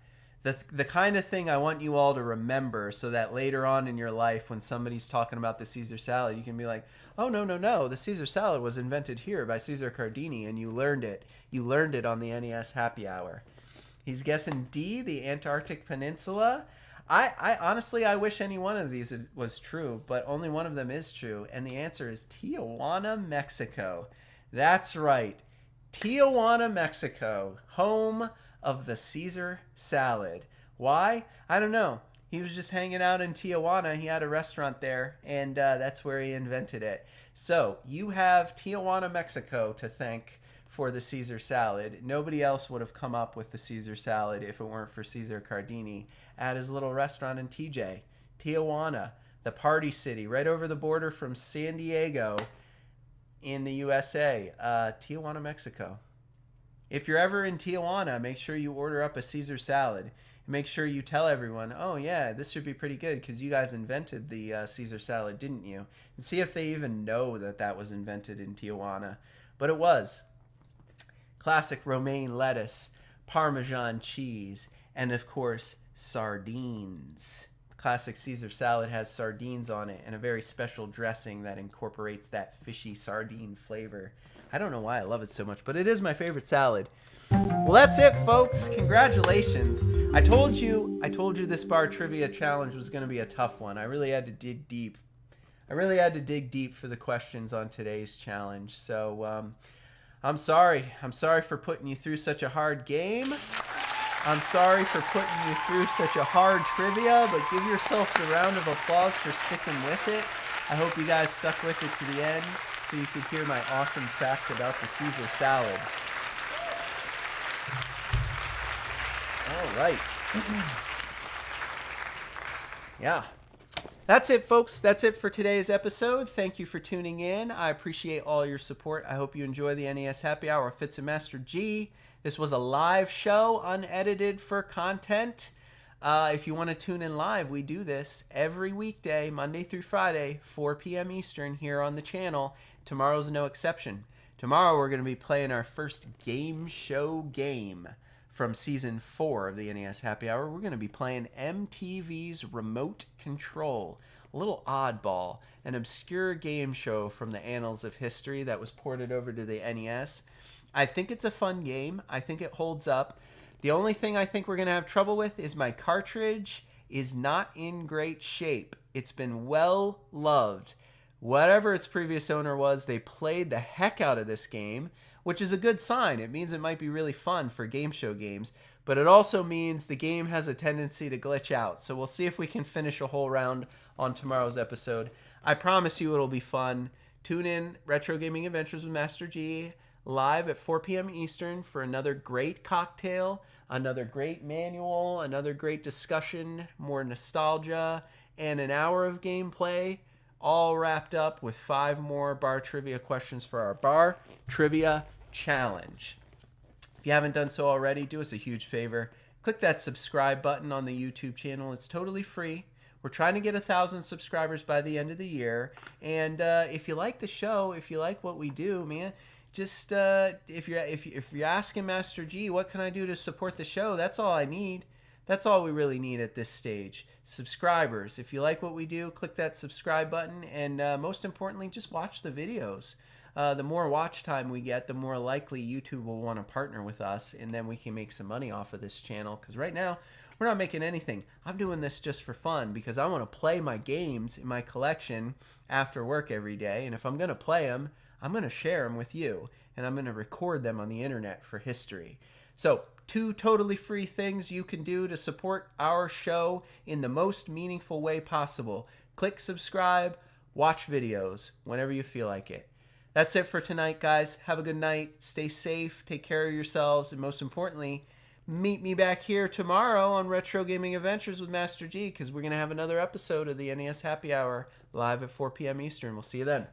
The kind of thing I want you all to remember, so that later on in your life, when somebody's talking about the Caesar salad, you can be like, oh, no, the Caesar salad was invented here by Caesar Cardini, and you learned it. You learned it on the NES Happy Hour. He's guessing D, the Antarctic Peninsula. I honestly, I wish any one of these was true, but only one of them is true, and the answer is Tijuana, Mexico. That's right. Tijuana, Mexico, home of the Caesar salad. Why? I don't know. He was just hanging out in Tijuana. He had a restaurant there, and that's where he invented it. So you have Tijuana, Mexico to thank for the Caesar salad. Nobody else would have come up with the Caesar salad if it weren't for Caesar Cardini at his little restaurant in TJ. Tijuana, the party city, right over the border from San Diego in the USA. Tijuana, Mexico. If you're ever in Tijuana, make sure you order up a Caesar salad. Make sure you tell everyone, oh yeah, this should be pretty good because you guys invented the Caesar salad, didn't you? And see if they even know that that was invented in Tijuana. But it was. Classic romaine lettuce, Parmesan cheese, and of course, sardines. Classic Caesar salad has sardines on it and a very special dressing that incorporates that fishy sardine flavor. I don't know why I love it so much, but it is my favorite salad. Well, that's it, folks. Congratulations. I told you this bar trivia challenge was going to be a tough one. I really had to dig deep. For the questions on today's challenge. So, I'm sorry. I'm sorry for putting you through such a hard game. I'm sorry for putting you through such a hard trivia, but give yourselves a round of applause for sticking with it. I hope you guys stuck with it to the end so you could hear my awesome fact about the Caesar salad. All right. Yeah. That's it, folks. That's it for today's episode. Thank you for tuning in. I appreciate all your support. I hope you enjoy the NES Happy Hour with Fitz and Master G. This was a live show, unedited for content. If you want to tune in live, we do this every weekday, Monday through Friday, 4 p.m. Eastern here on the channel. Tomorrow's no exception. Tomorrow we're going to be playing our first game show game from Season 4 of the NES Happy Hour. We're going to be playing MTV's Remote Control, a little oddball, an obscure game show from the annals of history that was ported over to the NES. I think it's a fun game. I think it holds up. The only thing I think we're going to have trouble with is my cartridge is not in great shape. It's been well loved. Whatever its previous owner was, they played the heck out of this game, which is a good sign. It means it might be really fun for game show games, but it also means the game has a tendency to glitch out. So we'll see if we can finish a whole round on tomorrow's episode. I promise you it'll be fun. Tune in Retro Gaming Adventures with Master G live at 4 p.m. Eastern for another great cocktail, another great manual, another great discussion, more nostalgia, and an hour of gameplay, all wrapped up with 5 more bar trivia questions for our bar trivia challenge. If you haven't done so already, do us a huge favor. Click that subscribe button on the YouTube channel. It's totally free. We're trying to get 1,000 subscribers by the end of the year. And if you like the show, if you like what we do, man, just if you're asking Master G, what can I do to support the show? That's all I need. That's all we really need at this stage. Subscribers. If you like what we do, click that subscribe button, and most importantly, just watch the videos. the more watch time we get, the more likely YouTube will want to partner with us, and then we can make some money off of this channel. Because right now, we're not making anything. I'm doing this just for fun because I want to play my games in my collection after work every day. And if I'm going to play them, I'm going to share them with you, and I'm going to record them on the internet for history. So, 2 totally free things you can do to support our show in the most meaningful way possible. Click subscribe, watch videos whenever you feel like it. That's it for tonight, guys. Have a good night. Stay safe, take care of yourselves, and most importantly, meet me back here tomorrow on Retro Gaming Adventures with Master G, because we're going to have another episode of the NES Happy Hour live at 4 p.m. Eastern. We'll see you then.